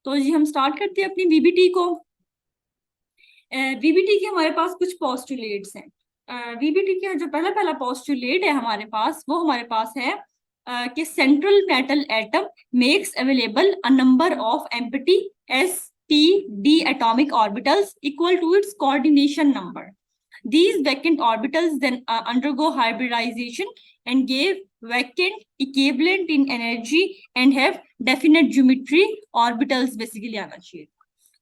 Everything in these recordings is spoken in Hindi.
तो जी हम स्टार्ट करते हैं अपनी वीबीटी को। वीबीटी के हमारे पास कुछ पोस्टुलेट्स हैं। वीबीटी का जो पहला पहला पोस्टुलेट है हमारे पास, वो हमारे पास है कि central metal atom makes available a number of empty s p d atomic orbitals equal to its coordination number. These vacant orbitals then undergo hybridization and give vacant equivalent in energy and have definite geometry. Orbitals basically आना चाहिए.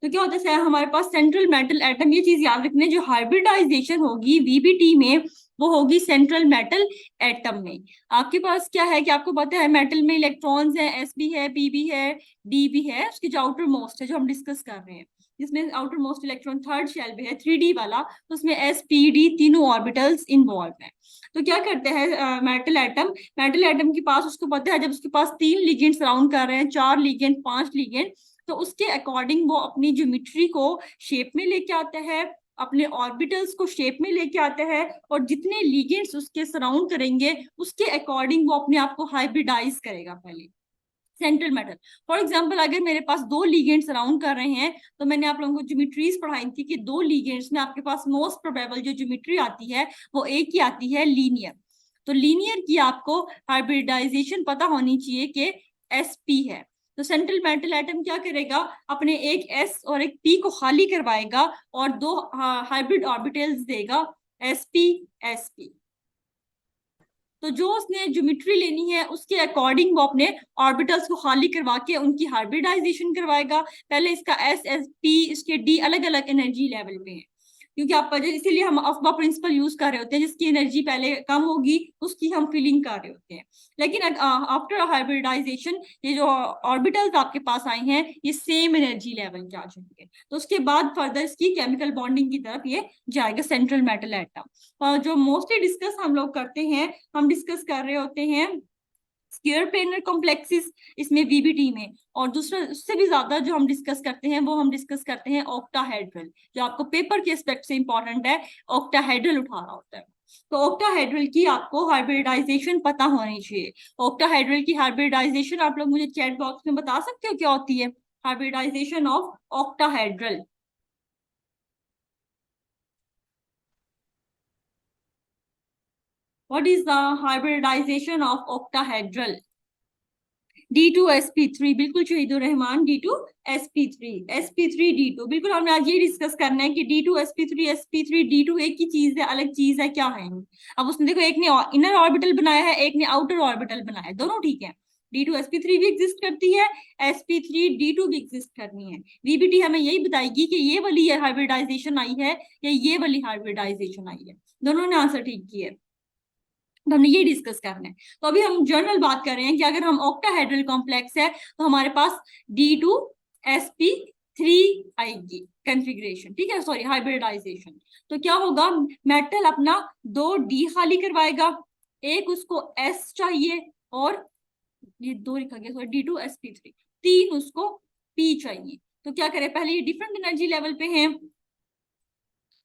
तो क्या होता है हमारे पास सेंट्रल मेटल एटम, ये चीज याद रखने, जो हाइब्रिडाइजेशन होगी वीबीटी में वो होगी सेंट्रल मेटल एटम में. आपके पास क्या है कि आपको पता है मेटल में इलेक्ट्रॉन्स है, एस भी है, पी भी है, डी भी है. उसके जो आउटर मोस्ट है जो हम डिस्कस कर रहे हैं, जिसमें outermost electron third shell पे है 3D वाला, तो उसमें एस पी डी तीनों ऑर्बिटल्स इन्वॉल्व हैं. तो क्या करते हैं मेटल एटम के पास, उसको पता है जब उसके पास 3 लिगेंड सराउंड कर रहे हैं, 4 लिगेंड, 5 लिगेंड, तो उसके अकॉर्डिंग वो अपनी ज्योमेट्री को शेप में लेके आता है, अपने ऑर्बिटल्स को शेप में लेके आता है, और जितने लिगेंड्स उसके सराउंड करेंगे उसके अकॉर्डिंग वो अपने आप को हाइब्रिडाइज करेगा. पहले सेंट्रल मेटल, फॉर एग्जांपल अगर मेरे पास 2 लिगेंड्स सराउंड कर रहे हैं, तो मैंने आप लोगों को ज्योमेट्रीज पढ़ाई थी कि 2 लिगेंड्स में आपके पास मोस्ट प्रोबेबल जो ज्योमेट्री आती है वो एक ही आती है, लीनियर. तो लीनियर की आपको हाइब्रिडाइजेशन पता होनी चाहिए कि एसपी है. तो सेंट्रल मेटल एटम क्या करेगा, अपने एक एस और एक पी को खाली करवाएगा और 2 हाइब्रिड ऑर्बिटल्स देगा, एसपी एसपी. तो जो उसने ज्योमेट्री लेनी है उसके अकॉर्डिंग वो अपने ऑर्बिटल्स को खाली करवा के उनकी हाइब्रिडाइजेशन करवाएगा. पहले इसका एस एस पी, इसके डी अलग अलग एनर्जी लेवल पे है, क्योंकि आप इसीलिए हम अफबा प्रिंसिपल यूज कर रहे होते हैं, जिसकी एनर्जी पहले कम होगी उसकी हम फिलिंग कर रहे होते हैं. लेकिन आफ्टर हाइब्रिडाइजेशन ये जो ऑर्बिटल्स आपके पास आए हैं ये सेम एनर्जी लेवल के आ जाएंगे, तो उसके बाद फर्दर इसकी केमिकल बॉन्डिंग की तरफ ये जाएगा सेंट्रल मेटल एटम. जो मोस्टली डिस्कस हम लोग करते हैं, हम डिस्कस कर रहे होते हैं स्क्वायर प्लेनर कॉम्प्लेक्सेस इसमें वीबीटी में, और दूसरा उससे भी ज्यादा जो हम डिस्कस करते हैं वो हम डिस्कस करते हैं ऑक्टाहेड्रल, जो आपको पेपर के एस्पेक्ट से इंपॉर्टेंट है. ऑक्टाहेड्रल उठा रहा होता है, तो ऑक्टाहेड्रल की आपको हाइब्रिडाइजेशन पता होनी चाहिए. ऑक्टाहेड्रल की हाइब्रिडाइजेशन आप लोग मुझे चैट बॉक्स में बता सकते हो क्या होती है hybridisation of octahedral? What is the hybridization of octahedral? D2sp3 बिल्कुल शहीदुर रहमान, D2sp3 sp3 D2 बिल्कुल. हमने आज ये डिस्कस करना है कि D2sp3 sp3 D2 एक ही चीज है, अलग चीज है, क्या है. अब उसने देखो एक ने इनर ऑर्बिटल बनाया है, एक ने आउटर ऑर्बिटल बनाया है, दोनों ठीक है. D2sp3 भी एग्जिस्ट करती है, sp3 D2 भी एग्जिस्ट करनी है. वीबीटी हमें यही बताएगी कि ये वाली हाइब्रिडाइजेशन आई है या ये वाली हाइब्रिडाइजेशन आई है. दोनों ने आंसर ठीक किया है, तो हमने ये डिस्कस करना है. तो अभी हम जनरल बात कर रहे हैं कि अगर हम ऑक्टाहेड्रल कॉम्प्लेक्स है तो हमारे पास D2sp3 आएगी कॉन्फ़िगरेशन, ठीक है, सॉरी हाइब्रिडाइजेशन. तो क्या होगा, मेटल अपना 2 डी खाली करवाएगा, एक उसको एस चाहिए, और ये 2 लिखा गया सॉरी D2sp3, 3 उसको पी चाहिए. तो क्या करें, पहले ये डिफरेंट एनर्जी लेवल पे हैं,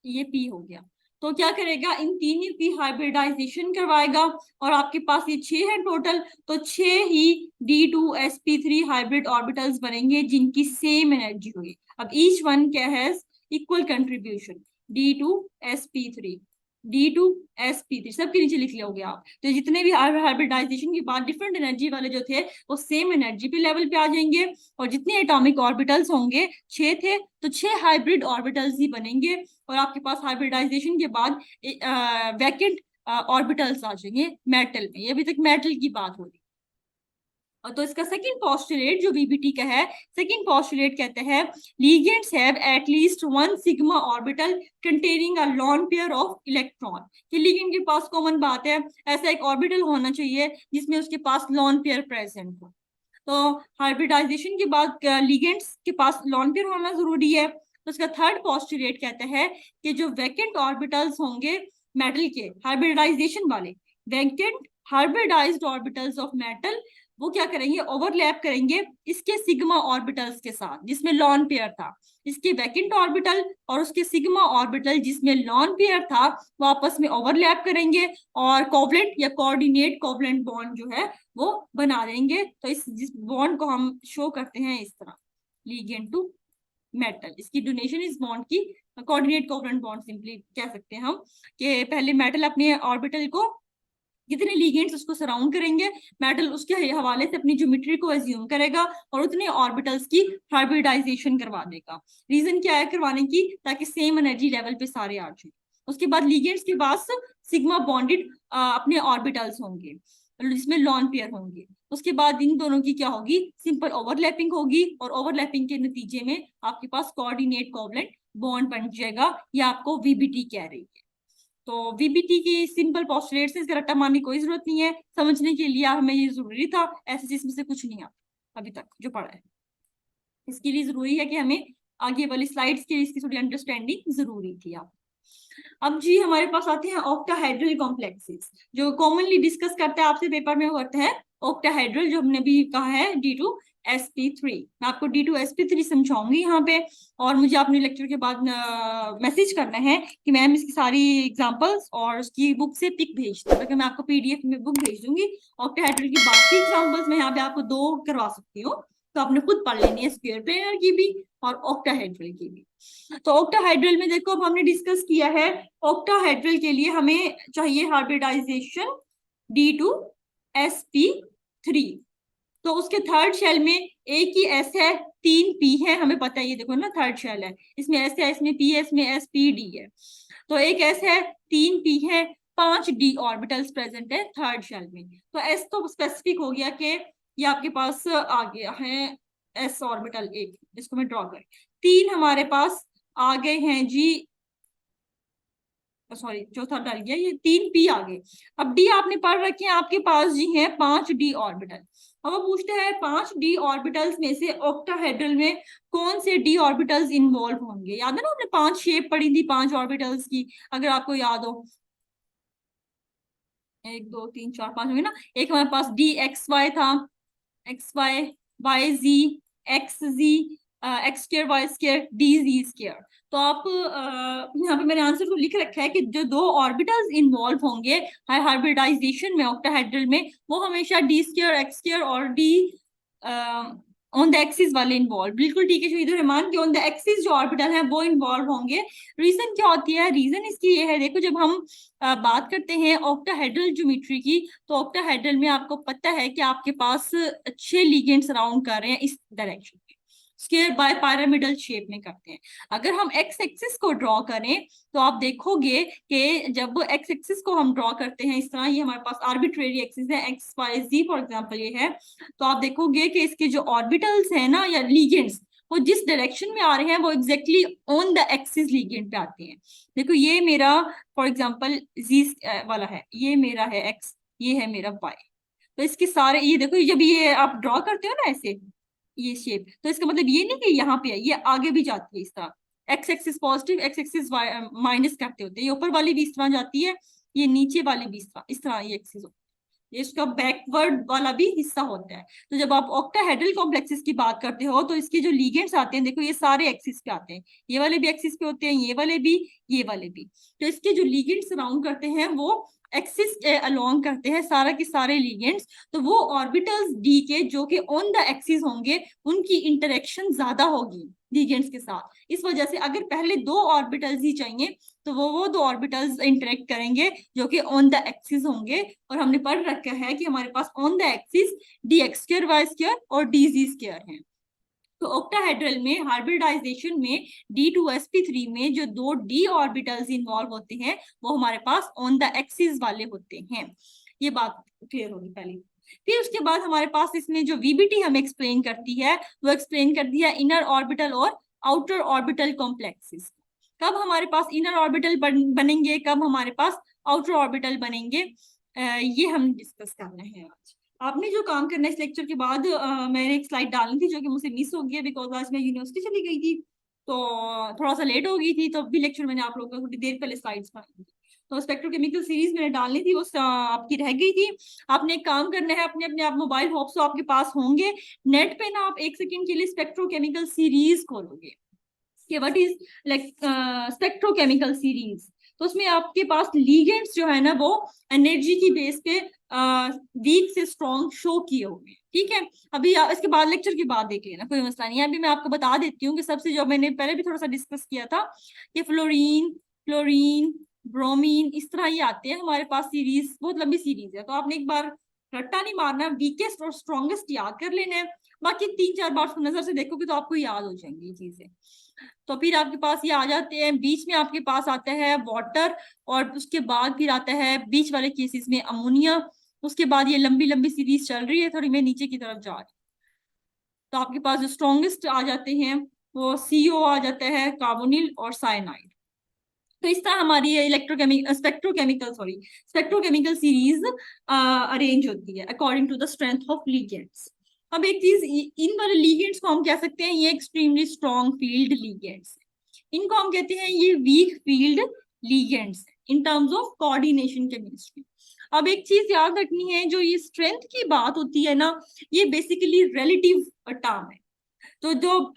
ये पी हो गया. तो क्या करेगा, इन तीनों की हाइब्रिडाइजेशन करवाएगा, और आपके पास ये 6 है टोटल, तो 6 ही D2sp3 हाइब्रिड ऑर्बिटल्स बनेंगे जिनकी सेम एनर्जी होगी. अब ईच वन क्या है इक्वल कंट्रीब्यूशन, D2sp3 D2sp3 सबके नीचे लिख लोगे आप. तो जितने भी हाइब्रिडाइजेशन के बाद डिफरेंट एनर्जी वाले जो थे वो सेम एनर्जी पे लेवल पे आ जाएंगे, और जितने एटॉमिक ऑर्बिटल्स होंगे 6 थे तो 6 हाइब्रिड ऑर्बिटल्स ही बनेंगे, और आपके पास हाइब्रिडाइजेशन के बाद वैकेंट ऑर्बिटल्स आ जाएंगे मेटल में. ये अभी तक मेटल की बात हो रही. और तो इसका सेकंड पोस्टुलेट जो वीबीटी का है, सेकंड पोस्टुलेट कहते हैं ligands have at least one sigma orbital containing a lone pair of electron. कि लिगेंड के पास कॉमन बात है, ऐसा एक ऑर्बिटल होना चाहिए जिसमें उसके पास लोन पेयर प्रेजेंट हो. तो हाइब्रिडाइजेशन के बाद लिगेंड्स के पास लोन पेयर होना जरूरी है. तो इसका थर्ड पोस्टुलेट कहता है कि जो वैकेंट ऑर्बिटल्स होंगे मेटल के हाइब्रिडाइजेशन वाले, vacant hybridised orbitals of metal, वो क्या करेंगे, ओवरलैप करेंगे इसके सिग्मा ऑर्बिटल्स के साथ जिसमें लॉन पेयर था. इसके वैकेंट ऑर्बिटल और उसके सिग्मा ऑर्बिटल जिसमें लॉन पेयर था वो आपस में ओवरलैप करेंगे, और कोवलेंट या कोऑर्डिनेट कोवलेंट बॉन्ड जो है वो बना देंगे. तो इस जिस बॉन्ड को हम शो करते हैं इस तरह. Ligand to metal. इसकी डोनेशन इस बॉन्ड की कोऑर्डिनेट कोवलेंट बॉन्ड सिंपली कह सकते हैं हम, कि पहले मेटल अपने ऑर्बिटल को जितने लिगेंड्स उसको सराउंड करेंगे, मेटल उसके हवाले से अपनी ज्योमेट्री को एज्यूम करेगा और उतने ऑर्बिटल्स की हाइब्रिडाइजेशन करवा देगा। रीजन क्या है करवाने की, ताकि सेम एनर्जी लेवल पे सारे आ जाए। उसके बाद लिगेंड्स के पास सिग्मा बॉन्डेड अपने ऑर्बिटल्स होंगे जिसमें लॉन पेयर होंगे। उसके बाद इन दोनों की क्या होगी, सिंपल ओवरलैपिंग होगी और ओवरलैपिंग के नतीजे में आपके पास कोऑर्डिनेट कोवलेंट बॉन्ड बन जाएगा। ये आपको वीबीटी कह रही है। तो वीबीटी की सिंपल पोस्टुलेट से इसका रट्टा मारने की कोई जरूरत नहीं है, समझने के लिए हमें ये जरूरी था, ऐसे चीज में से कुछ नहीं आता अभी तक जो पढ़ा है। इसके लिए जरूरी है कि हमें आगे वाली स्लाइड्स के लिए इसकी थोड़ी अंडरस्टैंडिंग जरूरी थी। आप अब जी हमारे पास आते हैं ऑक्टाहेड्रल कॉम्प्लेक्सेस, जो कॉमनली डिस्कस करते हैं आपसे पेपर में होते हैं ऑक्टाहेड्रल, जो हमने भी कहा है D2sp3। मैं आपको D2sp3 समझाऊंगी यहाँ पे, और मुझे अपने लेक्चर के बाद मैसेज करना है कि मैम इसकी सारी एग्जांपल्स और उसकी बुक से पिक भेज दो, क्योंकि मैं आपको पीडीएफ में बुक भेज दूंगी। ऑक्टाहेड्रल की बाकी एग्जांपल्स मैं यहाँ पे आपको 2 करवा सकती हूँ, तो आपने खुद पढ़ लेनी है, स्क्वायर प्लेनर की भी और ऑक्टाहेड्रल की भी। तो ऑक्टाहेड्रल में देखो अब हमने डिस्कस किया है, ऑक्टाहेड्रल के लिए हमें चाहिए हाइब्रिडाइजेशन D2sp3। तो उसके थर्ड शेल में एक ही एस है, 3 पी है, हमें पता है, ये देखो ना थर्ड शेल है, इसमें एस है, इसमें पी है, इसमें एस पी डी है। तो एक एस है, 3 पी है, 5 डी ऑर्बिटल्स प्रेजेंट है थर्ड शेल में। तो एस तो स्पेसिफिक हो गया कि ये आपके पास आ गया है एस ऑर्बिटल एक, जिसको मैं ड्रॉ कर, 3 हमारे पास आ गए हैं जी, सॉरी चौथा डल गया, ये 3 पी आ गए। अब डी आपने पढ़ रखे हैं, आपके पास जी है 5 डी ऑर्बिटल। अब वो पूछते हैं 5 डी ऑर्बिटल्स में से ऑक्टाहेड्रल में कौन से डी ऑर्बिटल्स इन्वॉल्व होंगे। याद है ना, आपने 5 शेप पढ़ी थी 5 ऑर्बिटल्स की, अगर आपको याद हो, 1 2 3 4 5 होंगे ना। एक हमारे पास डी एक्स वाई था, X Y, Y G, X G, X स्क्र वाई स्क्र, डी जी स्क्र। तो आप यहाँ पे मैंने आंसर को लिख रखा है कि जो 2 ऑर्बिटल्स इन्वॉल्व होंगे हाइब्रिडाइजेशन में ऑक्टाहेड्रल में, वो हमेशा डी स्क्र, एक्स स्क्र और डी ऑन द एक्सिस वाले इन्वॉल्व, बिल्कुल ठीक है शहीद रहमान, कि ऑन द एक्सिस जो ऑर्बिटल है वो इन्वॉल्व होंगे। रीजन क्या होती है, रीजन इसकी ये है, देखो जब हम बात करते हैं ऑक्टाहेड्रल ज्योमेट्री की, तो ऑक्टाहेड्रल में आपको पता है कि आपके पास अच्छे लिगेंड्स राउंड कर रहे हैं इस डायरेक्शन में, स्क्वायर बाय पिरामिडल शेप में करते हैं। अगर हम एक्स एक्सिस को ड्रॉ करें तो आप देखोगे कि जब एक्स एक्सिस को हम ड्रॉ करते हैं इस तरह, ये हमारे पास आर्बिट्रेरी एक्सिस है, x y z for example ये है, तो आप देखोगे कि इसके जो ऑर्बिटल्स है ना या लिगेंड्स, वो जिस डायरेक्शन में आ रहे हैं वो exactly on the axis ligand पे आते हैं। देखो ये मेरा फॉर एग्जांपल जी वाला है, ये मेरा है एक्स, ये है मेरा वाई। तो इसके सारे ये देखो, जब ये आप ड्रॉ करते हो ना ऐसे ये शेप, तो इसका मतलब ये नहीं कि यहाँ पे है, ये आगे भी जाती है इस तरह, x axis positive, x axis minus करते होते हैं, ये ऊपर वाली भी इस तरह जाती है, ये नीचे वाली भी इस तरह ये एक्सिस होती है, इसका बैकवर्ड वाला भी हिस्सा होता है। तो जब आप ऑक्टाहेड्रल कॉम्प्लेक्सेस की बात करते हो तो इसके जो लिगेंड्स आते हैं, देखो ये सारे एक्सिस पे आते हैं, ये वाले भी एक्सिस पे होते हैं, ये वाले भी, ये वाले भी। तो इसके जो लिगेंड्स सराउंड करते हैं वो एक्सिस अलोंग करते हैं सारा के सारे लिगेंड्स। तो वो ऑर्बिटल्स डी के जो कि ऑन द एक्सिस होंगे, उनकी इंटरेक्शन ज्यादा होगी लिगेंड्स के साथ। इस वजह से अगर पहले 2 ऑर्बिटल्स ही चाहिए तो वो 2 ऑर्बिटल्स इंटरेक्ट करेंगे जो कि ऑन द एक्सिस होंगे। और हमने पढ़ रखा है कि हमारे पास on the axis d x square y square और डी जी स्क्वायर है। तो ऑक्टाहेड्रल में हाइब्रिडाइजेशन में D2sp3 में जो 2 डी ऑर्बिटल्स इन्वॉल्व होते हैं वो हमारे पास ऑन द एक्सिस वाले होते हैं। ये बात क्लियर होगी पहले। फिर उसके बाद हमारे पास इसमें जो वीबीटी हमें एक्सप्लेन करती है, वो एक्सप्लेन करती है इनर ऑर्बिटल और आउटर ऑर्बिटल कॉम्प्लेक्सेस। कब हमारे पास इनर ऑर्बिटल बनेंगे, कब हमारे पास आउटर ऑर्बिटल बनेंगे, ये हम डिस्कस करना है आज। आपने जो काम करना है इस लेक्चर के बाद, मैंने एक स्लाइड डालनी थी जो कि मुझसे मिस हो गई बिकॉज आज मैं यूनिवर्सिटी चली गई थी, तो थोड़ा सा लेट हो गई थी, तो भी लेक्चर मैंने आप लोगों को थोड़ी देर पहले स्लाइड्स बनाई थी। तो स्पेक्ट्रोकेमिकल सीरीज मैंने डालनी थी, वो आपकी रह गई थी। आपने एक काम करना है, अपने अपने आप मोबाइल होप सो आपके पास होंगे, नेट पे ना आप 1 सेकंड के लिए स्पेक्ट्रोकेमिकल सीरीज खोलोगे कि what is like spectrochemical series. तो उसमें आपके पास लीगेंड्स जो है ना वो एनर्जी की बेस पे वीक से स्ट्रॉन्ग शो किए हुए हैं, ठीक है। अभी इसके बाद लेक्चर की बात देख लेना, कोई मसला नहीं है। अभी मैं आपको बता देती हूँ कि सबसे, जो मैंने पहले भी थोड़ा सा डिस्कस किया था कि फ्लोरीन, क्लोरीन, ब्रोमीन, इस तरह ही आते हैं हमारे पास सीरीज, बहुत लंबी सीरीज है। तो आपने एक बार रट्टा नहीं मारना, वीकेस्ट और स्ट्रॉन्गेस्ट याद कर लेना है, बाकी 3-4 बार नजर से देखोगे तो आपको याद हो जाएंगी ये चीजें। तो फिर आपके पास ये आ जाते हैं, बीच में आपके पास आता है वाटर, और उसके बाद फिर आता है बीच वाले केसेस में अमोनिया। उसके बाद ये लंबी लंबी सीरीज चल रही है, थोड़ी मैं नीचे की तरफ जा रही हूँ। तो आपके पास जो स्ट्रॉन्गेस्ट आ जाते हैं वो CO आ जाता है, कार्बोनिल और साइनाइड। तो इस तरह हमारी इलेक्ट्रोकेमिकल स्पेक्ट्रोकेमिकल सीरीज अरेंज होती है according to the strength of ligands. अब एक चीज, इन वाले लीगेंड्स को हम कह सकते हैं ये एक्सट्रीमली स्ट्रॉन्ग फील्ड लीगेंड्स, इनको हम कहते हैं ये weak field ligands in terms of coordination chemistry. अब एक चीज याद रखनी है, जो ये स्ट्रेंथ की बात होती है ना, ये बेसिकली रिलेटिव टर्म है। तो जो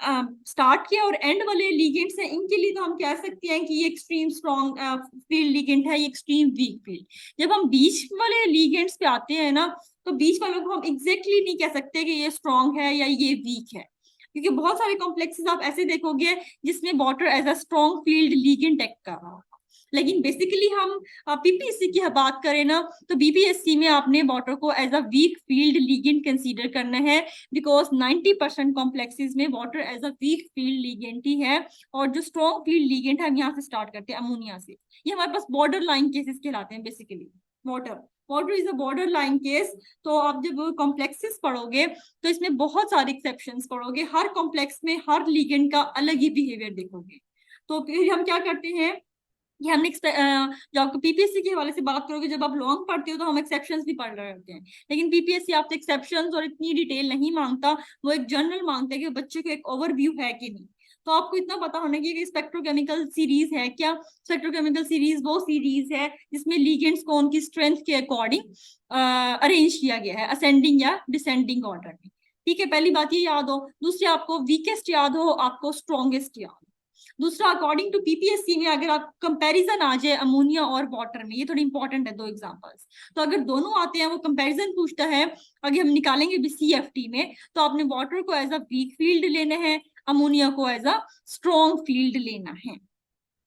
स्टार्ट के और एंड वाले लीगेंड्स हैं, इनके लिए तो हम कह सकते हैं कि ये एक्सट्रीम स्ट्रॉन्ग फील्ड लीगेंड है, ये एक्सट्रीम वीक फील्ड। जब हम बीच वाले लीगेंड्स पे आते हैं ना, तो बीच वालों को हम एग्जैक्टली नहीं कह सकते कि ये स्ट्रॉन्ग है या ये वीक है, क्योंकि बहुत सारे कॉम्प्लेक्सेस आप ऐसे देखोगे जिसमें water as a strong field ligand act कर रहा हो। लेकिन बेसिकली हम पीपीएससी की बात करें ना, तो बीपीएससी में आपने वाटर को as a weak field ligand consider करना है, बिकॉज 90% कॉम्प्लेक्सेस में water as a weak field ligand ही है। और जो स्ट्रॉन्ग फील्ड लीगेंट है, हम यहाँ से स्टार्ट करते हैं अमोनिया से। ये हमारे पास बॉर्डर लाइन केसेस कहलाते हैं basically. Water water is a border line case. तो आप जब कॉम्प्लेक्सेस पढ़ोगे तो इसमें बहुत सारे एक्सेप्शंस पढ़ोगे, हर कॉम्प्लेक्स में हर लीगेंड का अलग ही बिहेवियर देखोगे। तो फिर हम क्या करते हैं, ये हमने जो आपको पीपीएससी के हवाले से बात करोगे, जब आप लॉन्ग पढ़ते हो तो हम एक्सेप्शंस भी पढ़ रहे होते हैं, लेकिन पीपीएससी आपसे एक्सेप्शंस और इतनी डिटेल नहीं मांगता, वो एक जनरल मांगता है कि बच्चे को एक ओवरव्यू है कि नहीं। तो आपको इतना पता होना चाहिए कि स्पेक्ट्रोकेमिकल सीरीज है क्या। स्पेक्ट्रोकेमिकल सीरीज वो सीरीज है जिसमें लीगेंड्स को उनकी स्ट्रेंथ के अकॉर्डिंग अरेंज किया गया है, असेंडिंग या डिसेंडिंग ऑर्डर में। ठीक है, पहली बात ये याद हो। दूसरी, आपको वीकेस्ट याद हो, आपको स्ट्रॉन्गेस्ट याद हो। दूसरा, अकॉर्डिंग टू पीपीएससी में अगर आप कंपैरिजन आ जाए अमोनिया और वाटर में, ये थोड़ी इंपॉर्टेंट है, दो एग्जांपल्स। तो अगर दोनों आते हैं, वो कंपैरिजन पूछता है, अगर हम निकालेंगे भी CFT में, तो आपने वाटर को एज अ वीक फील्ड लेना है, अमोनिया को एज अ स्ट्रॉन्ग फील्ड लेना है।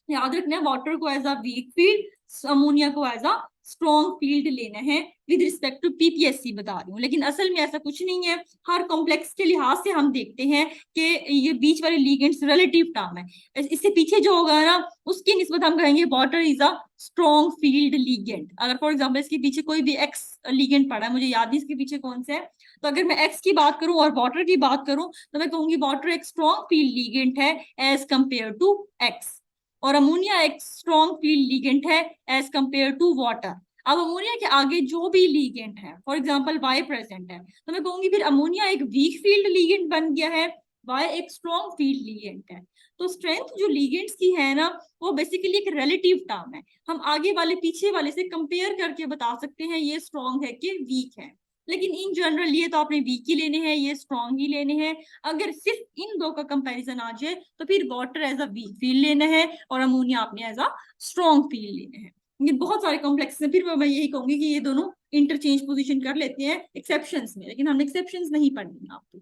याद रखना है, वाटर को as a weak field, ammonia को एज अ स्ट्रॉन्ग फील्ड लेना है विद रिस्पेक्ट टू पीपीएससी बता रही हूँ। लेकिन असल में ऐसा कुछ नहीं है, हर कॉम्प्लेक्स के लिहाज से हम देखते हैं कि ये बीच वाले लीगेंड्स रिलेटिव टर्म है। इससे पीछे जो होगा ना, उसकी निस्बत हम कहेंगे water is a strong field ligand. अगर फॉर एग्जाम्पल इसके पीछे कोई भी एक्स लीगेंड पड़ा है, मुझे याद नहीं इसके पीछे कौन सा है, तो अगर मैं एक्स की बात करूं और वाटर की बात करूं, तो मैं कहूंगी वाटर एक स्ट्रॉन्ग फील्ड लीगेंड है एज कंपेयर टू एक्स, और अमोनिया एक स्ट्रॉन्ग फील्ड लीगेंट है एज कंपेयर टू वाटर। अब अमोनिया के आगे जो भी लीगेंट है, फॉर एग्जांपल वाई प्रेजेंट है, तो मैं कहूंगी फिर अमोनिया एक वीक फील्ड लीगेंट बन गया है, वाई एक स्ट्रॉन्ग फील्ड लीगेंट है। तो स्ट्रेंथ जो लीगेंट्स की है ना, वो बेसिकली एक रिलेटिव टर्म है। हम आगे वाले पीछे वाले से कंपेयर करके बता सकते हैं ये स्ट्रॉन्ग है कि वीक है, लेकिन इन जनरल ये तो आपने वीक ही लेने हैं, ये स्ट्रॉन्ग ही लेने हैं। अगर सिर्फ इन दो का कंपैरिजन आ जाए, तो फिर water as a weak field लेना है और अमोनिया आपने एज अ स्ट्रॉन्ग फील्ड लेना है। ये बहुत सारे कॉम्प्लेक्स हैं, फिर मैं यही कहूंगी कि ये दोनों इंटरचेंज पोजीशन कर लेते हैं एक्सेप्शंस में, लेकिन हमने एक्सेप्शंस नहीं पढ़नी है आपको।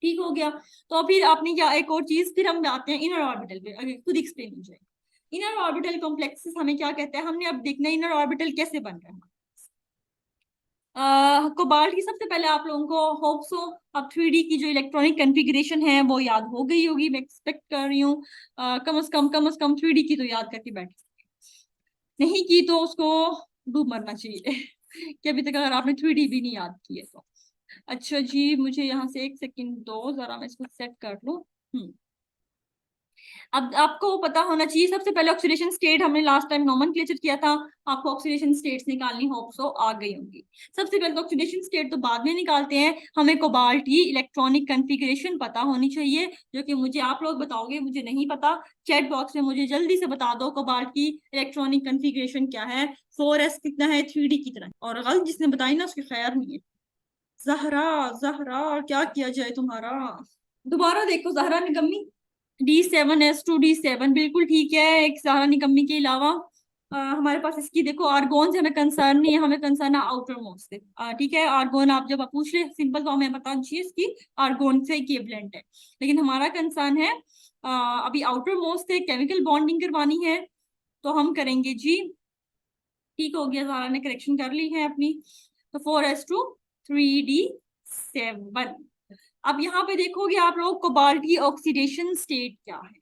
ठीक हो गया। तो फिर आपने क्या, एक और चीज, फिर हम आते हैं इनर ऑर्बिटल पे, अगर खुद एक्सप्लेन हो जाए। इनर ऑर्बिटल कॉम्प्लेक्सेस हमें क्या कहते हैं, हमने अब देखना है इनर ऑर्बिटल कैसे बन रहा है। कोबाल्ट की सबसे पहले आप लोगों को होप सो अब 3D की जो इलेक्ट्रॉनिक कॉन्फ़िगरेशन है वो याद हो गई होगी, मैं एक्सपेक्ट कर रही हूँ। कम से कम 3D की तो याद करके बैठ, नहीं की तो उसको डूब मरना चाहिए कि अभी तक अगर आपने 3D भी नहीं याद की है तो। अच्छा जी, मुझे यहाँ से एक सेकंड दो, जरा मैं इसको सेट कर लूँ। अब आपको पता होना चाहिए, सबसे पहले ऑक्सीडेशन स्टेट हमने लास्ट टाइम नोमेनक्लेचर किया था, आपको ऑक्सीडेशन स्टेट्स निकालनी होप सो आ गई होंगी। सबसे पहले तो ऑक्सीडेशन स्टेट तो बाद में निकालते हैं, हमें कोबाल्ट की इलेक्ट्रॉनिक कॉन्फ़िगरेशन पता होनी चाहिए, जो कि मुझे आप लोग बताओगे, मुझे नहीं पता। चैट बॉक्स में मुझे जल्दी से बता दो कोबाल्ट की इलेक्ट्रॉनिक कॉन्फ़िगरेशन क्या है, 4s कितना है 3D कितना, और गलत जिसने बताई ना उसकी खैर नहीं है। जहरा, जहरा क्या किया जाए तुम्हारा, दोबारा देखो जहरा निकम्मी। D7S2 D7 बिल्कुल ठीक है, एक सहारा निकम्मी के अलावा। हमारे पास इसकी देखो आर्गोन से हमें कंसर्न नहीं है, हमें कंसर्न है आउटर मोस्ट से। ठीक है, आर्गोन आप जब आप पूछ ले सिंपल तो हमें पता चाहिए इसकी आर्गोन से इक्विवेलेंट है, लेकिन हमारा कंसर्न है अभी आउटर मोस्ट से केमिकल बॉन्डिंग करवानी है, तो हम करेंगे जी। ठीक हो गया, सारा ने करेक्शन कर ली है अपनी। तो 4s2 3d7। अब यहाँ पे देखोगे आप लोग कोबाल्ट की ऑक्सीडेशन स्टेट क्या है,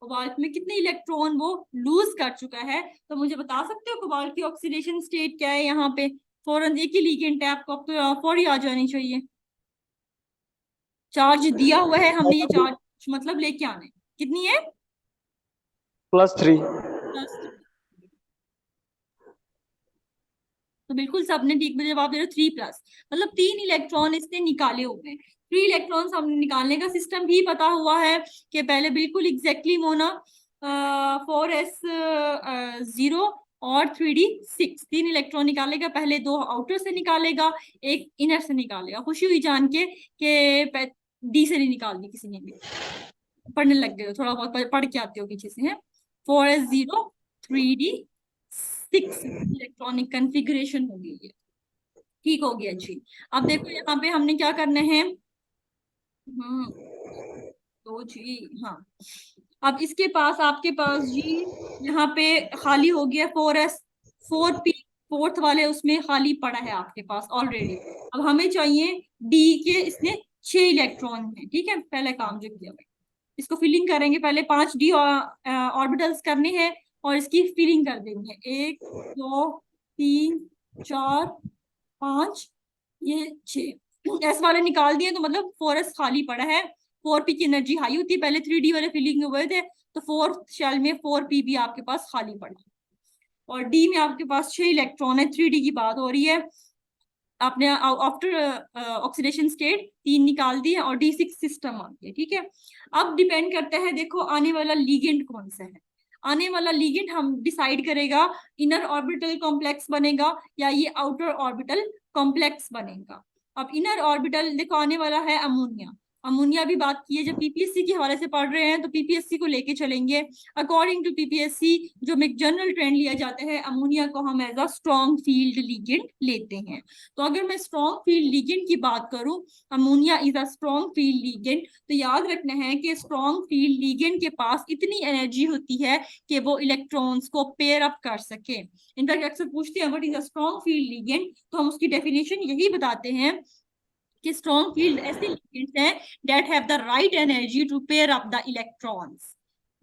कोबाल्ट में कितने इलेक्ट्रॉन वो लूज कर चुका है। तो मुझे बता सकते हो कोबाल्ट की ऑक्सीडेशन स्टेट क्या है यहाँ पे। फौरन एक ही लिगेंड है आपको, अब तो फौरी आ जानी चाहिए। चार्ज दिया हुआ है हमने, ये चार्ज मतलब लेके आना है। कितनी है? +3। प्लस। तो बिल्कुल सबने ठीक में जवाब दे रहे हो, 3+, मतलब 3 इलेक्ट्रॉन इसने निकाले हुए हैं। 3 इलेक्ट्रॉन्स हमने निकालने का सिस्टम भी पता हुआ है कि पहले बिल्कुल एग्जैक्टली मोना 4s0 और 3d6 3 इलेक्ट्रॉन निकालेगा। पहले 2 आउटर से निकालेगा, एक इनर से निकालेगा। खुशी हुई जान के कि डी से नहीं निकाल दी किसी ने भी, पढ़ने लग गए हो, थोड़ा बहुत पढ़ के आते हो पीछे से है। 4s0 3d6 इलेक्ट्रॉनिक कन्फिग्रेशन हो गई है। ठीक हो गया जी। अब देखो यहाँ पे हमने क्या करना है। तो जी हाँ, अब इसके पास आपके पास जी यहाँ पे खाली हो गया 4s 4p, फोर्थ वाले उसमें खाली पड़ा है आपके पास ऑलरेडी। अब हमें चाहिए डी के, इसने 6 इलेक्ट्रॉन है। ठीक है, पहले काम जो किया हुआ इसको फिलिंग करेंगे। पहले 5d ऑर्बिटल्स करने हैं और इसकी फिलिंग कर देंगे। 1 2 3 4 5, ये 6 एस वाले निकाल दिए, तो मतलब 4s खाली पड़ा है। 4p की एनर्जी हाई होती है, पहले 3d वाले फिलिंग हुए थे, तो फोर्थ शेल में 4p भी आपके पास खाली पड़ा। और डी में आपके पास 6 इलेक्ट्रॉन है, 3d की बात हो रही है। आपने आफ्टर ऑक्सीडेशन स्टेट 3 निकाल दिए और D6 सिस्टम आ गया। ठीक है, अब डिपेंड करता है देखो आने वाला लीगेंड कौन सा है। आने वाला लीगेंड हम डिसाइड करेगा, इनर ऑर्बिटल कॉम्प्लेक्स बनेगा या ये आउटर ऑर्बिटल कॉम्प्लेक्स बनेगा। अब इनर ऑर्बिटल देखो आने वाला है अमोनिया। अमोनिया भी बात की है, जब पीपीएससी के हवाले से पढ़ रहे हैं तो पीपीएससी को लेके चलेंगे। अकॉर्डिंग टू पीपीएससी जो एक जनरल ट्रेंड लिया जाता है, अमोनिया को हम as a strong field ligand लेते हैं। तो अगर मैं स्ट्रॉन्ग फील्ड लीगेंड की बात करूं, ammonia is a strong field ligand, तो याद रखना है कि स्ट्रॉन्ग फील्ड लीगेंड के पास इतनी एनर्जी होती है कि वो इलेक्ट्रॉन्स को पेयर अप कर सके। इनफैक्ट अक्सर पूछते हैं what is a strong field ligand, तो हम उसकी डेफिनेशन यही बताते हैं कि स्ट्रॉन्ग फील्ड ऐसे लिगेंड्स हैं that have the right energy to pair up the electrons,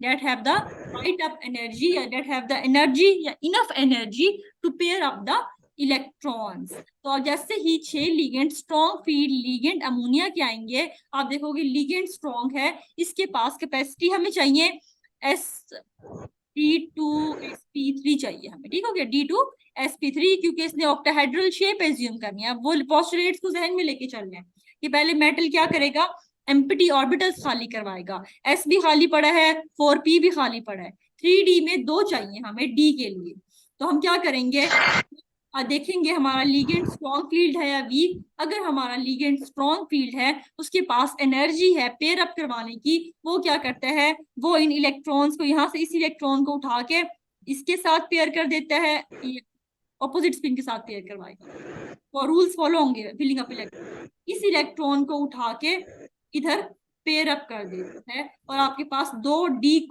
that have the right up energy, या that have the energy या enough energy to pair up the electrons। तो जैसे ही 6 ligand strong field ligand ammonia के आएंगे, आप देखोगे लिगेंड स्ट्रॉन्ग है, इसके पास कैपेसिटी हमें चाहिए D2sp3 चाहिए हमें। ठीक हो गया, D2sp3, क्योंकि इसने ऑक्टाहेड्रल शेप एज्यूम करनी है। अब वो पोस्टुलेट्स को जहन में लेके चलना है कि पहले मेटल क्या करेगा, एम्प्टी ऑर्बिटल्स खाली करवाएगा। s भी खाली पड़ा है, 4p भी खाली पड़ा है, 3d में 2 चाहिए हमें d के लिए। तो हम क्या करेंगे, देखेंगे हमारा लीगेंड स्ट्रॉन्ग फील्ड है या वीक। अगर हमारा लीगेंड स्ट्रॉन्ग फील्ड है, उसके पास एनर्जी है पेयर अप करवाने की, वो क्या करता है, वो इन इलेक्ट्रॉन्स को यहाँ से इस इलेक्ट्रॉन को उठा के इसके साथ पेयर कर देता है, ऑपोजिट स्पिन के साथ पेयर करवाएगा। वो रूल्स फॉलो होंगे फिलिंग अप इलेक्ट्रॉन। इस इलेक्ट्रॉन को उठा के इधर पेयर अप कर देता है और आपके पास 2d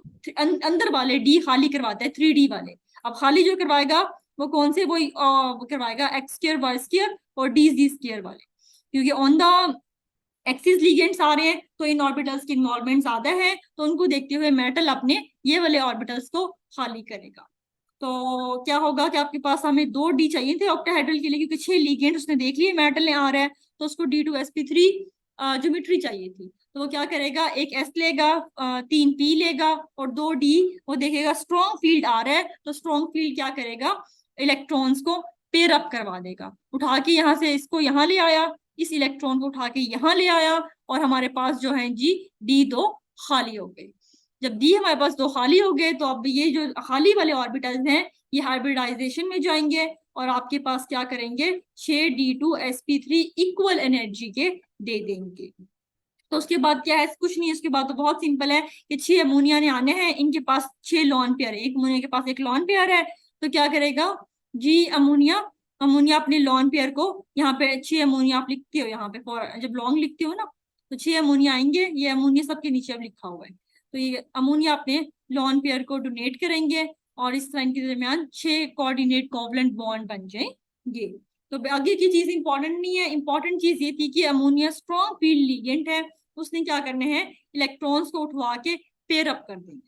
अंदर वाले d खाली करवाता है, 3d वाले। अब खाली जो करवाएगा वो कौन से, वो करवाएगा x2 y2 और d(z)² वाले, क्योंकि ऑन द एक्सिस लिगेंड्स आ रहे हैं तो इन ऑर्बिटल्स की इन्वॉल्वमेंट ज्यादा है, तो उनको देखते हुए मेटल अपने ये वाले ऑर्बिटल्स को खाली करेगा। तो क्या होगा कि आपके पास हमें 2d चाहिए थे ऑक्टाहेड्रल के लिए, क्योंकि 6 लिगेंड उसने देख लिए मेटल ने आ रहा है, तो उसको D2sp3 ज्योमेट्री चाहिए थी। तो वो क्या करेगा, एक s लेगा, 3p लेगा और 2d। वो देखेगा स्ट्रॉन्ग फील्ड आ रहा है, तो स्ट्रॉन्ग फील्ड क्या करेगा, इलेक्ट्रॉन्स को पेयर अप करवा देगा। उठा के यहाँ से इसको यहाँ ले आया, इस इलेक्ट्रॉन को उठा के यहाँ ले आया, और हमारे पास जो है जी d2 खाली हो गए। जब डी हमारे पास 2 खाली हो गए, तो अब ये जो खाली वाले ऑर्बिटल्स हैं ये हाइब्रिडाइजेशन में जाएंगे और आपके पास क्या करेंगे, 6d2sp3 इक्वल एनर्जी के दे देंगे। तो उसके बाद क्या है, कुछ नहीं, उसके बाद तो बहुत सिंपल है कि 6 अमोनिया ने आने हैं, इनके पास 6 लॉन पेयर है। एक अमोनिया के पास एक लॉन पेयर है, तो क्या करेगा, जी अमोनिया, अमोनिया अपने लॉन पेयर को, यहाँ पे 6 अमोनिया आप लिखते हो, यहाँ पे फॉर जब लॉन्ग लिखते हो ना, तो 6 अमोनिया आएंगे, ये अमोनिया सबके नीचे अब लिखा हुआ है, तो ये अमोनिया अपने लॉन पेयर को डोनेट करेंगे और इस तरह इनके दरमियान 6 कोऑर्डिनेट कोवलेंट बॉन्ड बन जाएंगे। तो आगे की चीज इंपॉर्टेंट नहीं है, इंपॉर्टेंट चीज ये थी कि अमोनिया स्ट्रॉन्ग फील्ड लिगेंड है, उसने क्या करने हैं, इलेक्ट्रॉन्स को उठवा के पेयर अप कर देंगे,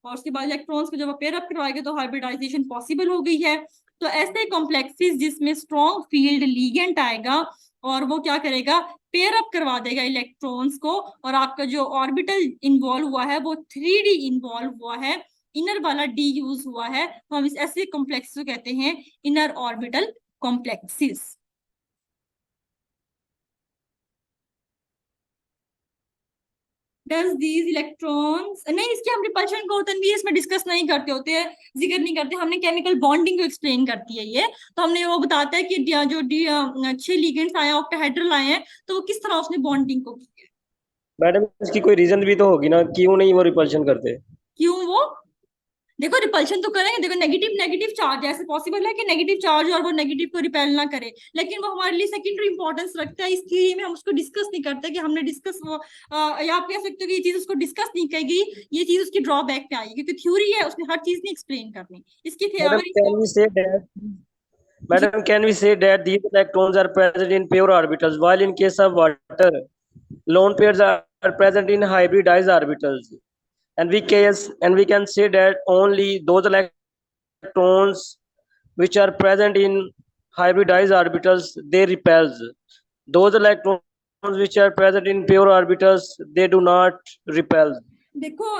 और उसके बाद इलेक्ट्रॉन्स को जब आप पेयर अप करवाएंगे तो हाइब्रिडाइजेशन पॉसिबल हो गई है। तो ऐसे कॉम्प्लेक्सेस जिसमें स्ट्रॉन्ग फील्ड लीगेंट आएगा और वो क्या करेगा, पेयर अप करवा देगा इलेक्ट्रॉन्स को, और आपका जो ऑर्बिटल इन्वॉल्व हुआ है वो 3D इन्वॉल्व हुआ है, इनर वाला डी यूज हुआ है, तो हम इस ऐसे कॉम्प्लेक्स को कहते हैं inner orbital complexes. Does these electrons, नहीं इसके हम रिपल्शन को तनवीर इसमें डिस्कस नहीं करते होते हैं, जिक्र नहीं करते, हमने केमिकल बॉन्डिंग को एक्सप्लेन करती है ये, तो हमने वो बताता है कि जो 6 लिगेंड्स आए ऑक्टाहेड्रल आए हैं, तो वो किस तरह उसने बॉन्डिंग को की है। मैडम इसकी कोई रीजन भी तो होगी ना, क्यों नहीं वो रिपल्शन करते? क्यों वो, देखो रिपल्शन तो करेंगे, देखो नेगेटिव नेगेटिव चार्ज ऐसे पॉसिबल है कि नेगेटिव चार्ज और वो नेगेटिव को रिपेल ना करे, लेकिन वो हमारे लिए सेकेंडरी इंपॉर्टेंस रखता है, इस थ्योरी में हम उसको डिस्कस नहीं करते कि हमने डिस्कस वो या आप कह सकते हो कि ये चीज उसको डिस्कस नहीं करेगी, ये चीज उसकी ड्रॉबैक पे आएगी, क्योंकि थ्योरी है उसने हर चीज नहीं एक्सप्लेन करनी इसकी मैडम अगर कैन इसको वी से दैट जी। Madam can we say that these electrons are present in pure orbitals while in case of water lone pairs are present in hybridized orbitals, and we can say that only those electrons which are present in hybridized orbitals they repels. Those electrons which are present in pure orbitals they do not repel. देखो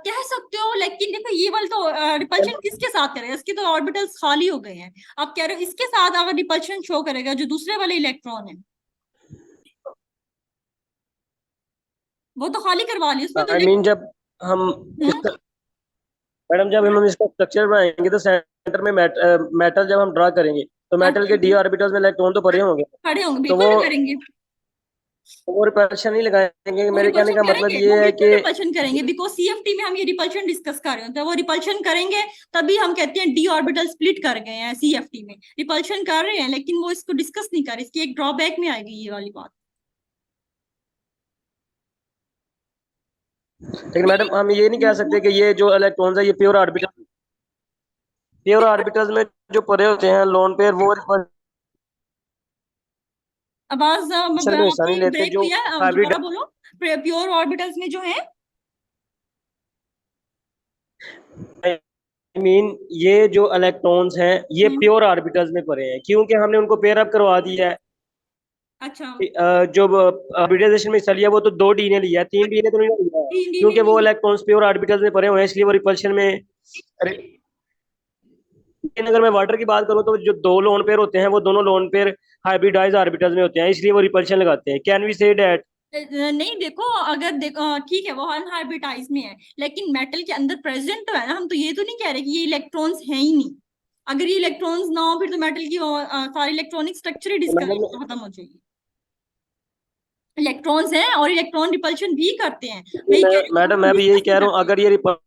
कह सकते हो, लेकिन देखो ये वाला तो रिपल्शन किसके साथ करेगा, इसके तो ऑर्बिटल्स खाली हो गए हैं, आप कह रहे हो इसके साथ अगर रिपल्शन शो करेगा जो दूसरे वाले इलेक्ट्रॉन है, वो तो खाली करवा ली उसमें तो आई मीन जब हम हम्म, इसका मैडम जब हम इसका स्ट्रक्चर बनाएंगे तो सेंटर में मेटल जब हम ड्रा करेंगे तो मेटल के डी अच्छा, ऑर्बिटल्स में इलेक्ट्रॉन तो भरे होंगे। खड़े होंगे, तो बिल्कुल करेंगे, वो रिपल्शन नहीं लगाएंगे। वो मेरे कहने रिपल्शन का मतलब करेंगे, वो ये है बिल्कुल कि रिपल्शन करेंगे, बिकॉज सीएफटी में हम ये रिपल्शन डिस्कस कर रहे होते हैं, वो रिपल्शन करेंगे, तभी हम कहते हैं डी ऑर्बिटल स्प्लिट कर गए हैं, सीएफटी में रिपल्शन कर रहे हैं लेकिन वो इसको डिस्कस नहीं कर रहे, इसकी एक ड्रॉबैक में आएगी ये वाली बात। लेकिन नहीं मैडम हम ये नहीं कह सकते कि ये जो इलेक्ट्रॉन्स है ये प्योर ऑर्बिटल्स में जो पड़े होते हैं लोन पेयर वो रिपल्शन आवाज में हिस्सा नहीं आपकी लेते ब्रेक जो हुई है, हाइब्रिड। दोबारा बोलो, प्योर ऑर्बिटल्स में जो है। आई मीन ये जो इलेक्ट्रॉन्स हैं ये हम्म, प्योर ऑर्बिटल्स में पड़े हैं क्योंकि हमने उनको पेयर अप करवा दिया है। अच्छा, जो हाइब्रिडाइजेशन में हिस्सा लिया वो तो 2 डी ने लिया है, 3 डी ने तो नहीं लिया है, तीन डी क्योंकि वो नहीं, इलेक्ट्रॉन्स प्योर ऑर्बिटल्स में पड़े हुए हैं इसलिए वो रिपल्शन में। अरे लेकिन अगर मैं वाटर की बात करूं तो जो 2 लोन पेयर होते हैं वो दोनों लोन पेयर हाइब्रिडाइज ऑर्बिटल्स में होते हैं इसलिए वो रिपल्शन लगाते हैं। Can we say that? नहीं देखो, अगर देखो ठीक है वो अनहाइब्रिडाइज में है, लेकिन मेटल के अंदर प्रेजेंट तो है ना, हम तो ये तो नहीं कह रहे कि ये इलेक्ट्रॉन्स हैं ही नहीं, अगर ये इलेक्ट्रॉन्स ना हो फिर तो मेटल की सारी इलेक्ट्रॉनिक स्ट्रक्चर ही खत्म हो जाएगी, इलेक्ट्रॉन्स हैं और इलेक्ट्रॉन रिपल्शन भी करते हैं, मैं ये कह रही हूँ मैडम हम मैं भी यही डिस्कस नहीं कह रहा हूँ करते। अगर ये रिपल्शन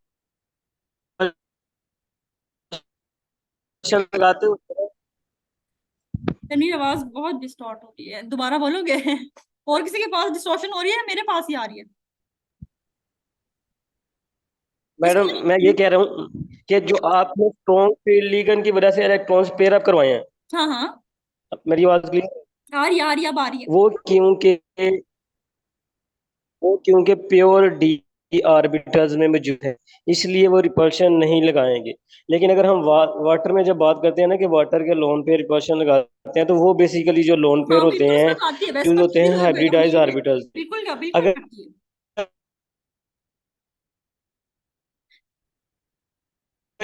लगाते हो। मेरी आवाज बहुत डिस्टॉर्ट हो रही है, दोबारा बोलोगे और किसी के पास डिस्टॉर्शन हो रही है, मेरे पास ही आ रही है मैडम इसको। मैं ये कह रहा हूँ कि जो आपने स्ट्रॉन्ग फील्ड लिगेंड की वजह से इलेक्ट्रॉन्स पेयर अप करवाए हैं, हाँ हाँ, मेरी आवाज क्लियर? आ रही है, अब आ रही है। वो क्योंकि वो क्योंकि प्योर डी ऑर्बिटल्स में मौजूद है इसलिए वो रिपल्शन नहीं लगाएंगे। लेकिन अगर हम वाटर में जब बात करते हैं ना कि वाटर के लोन पे रिपल्शन लगाते हैं तो वो बेसिकली जो लोन पेयर हाँ होते बिल्कुल हैं लगाती है, वैसे यूज तो होते अच्छी हैं हाइब्रिडाइज नहीं है, ऑर्बिटल्स। बिल्कुल का बिल्कुल अगर करती है।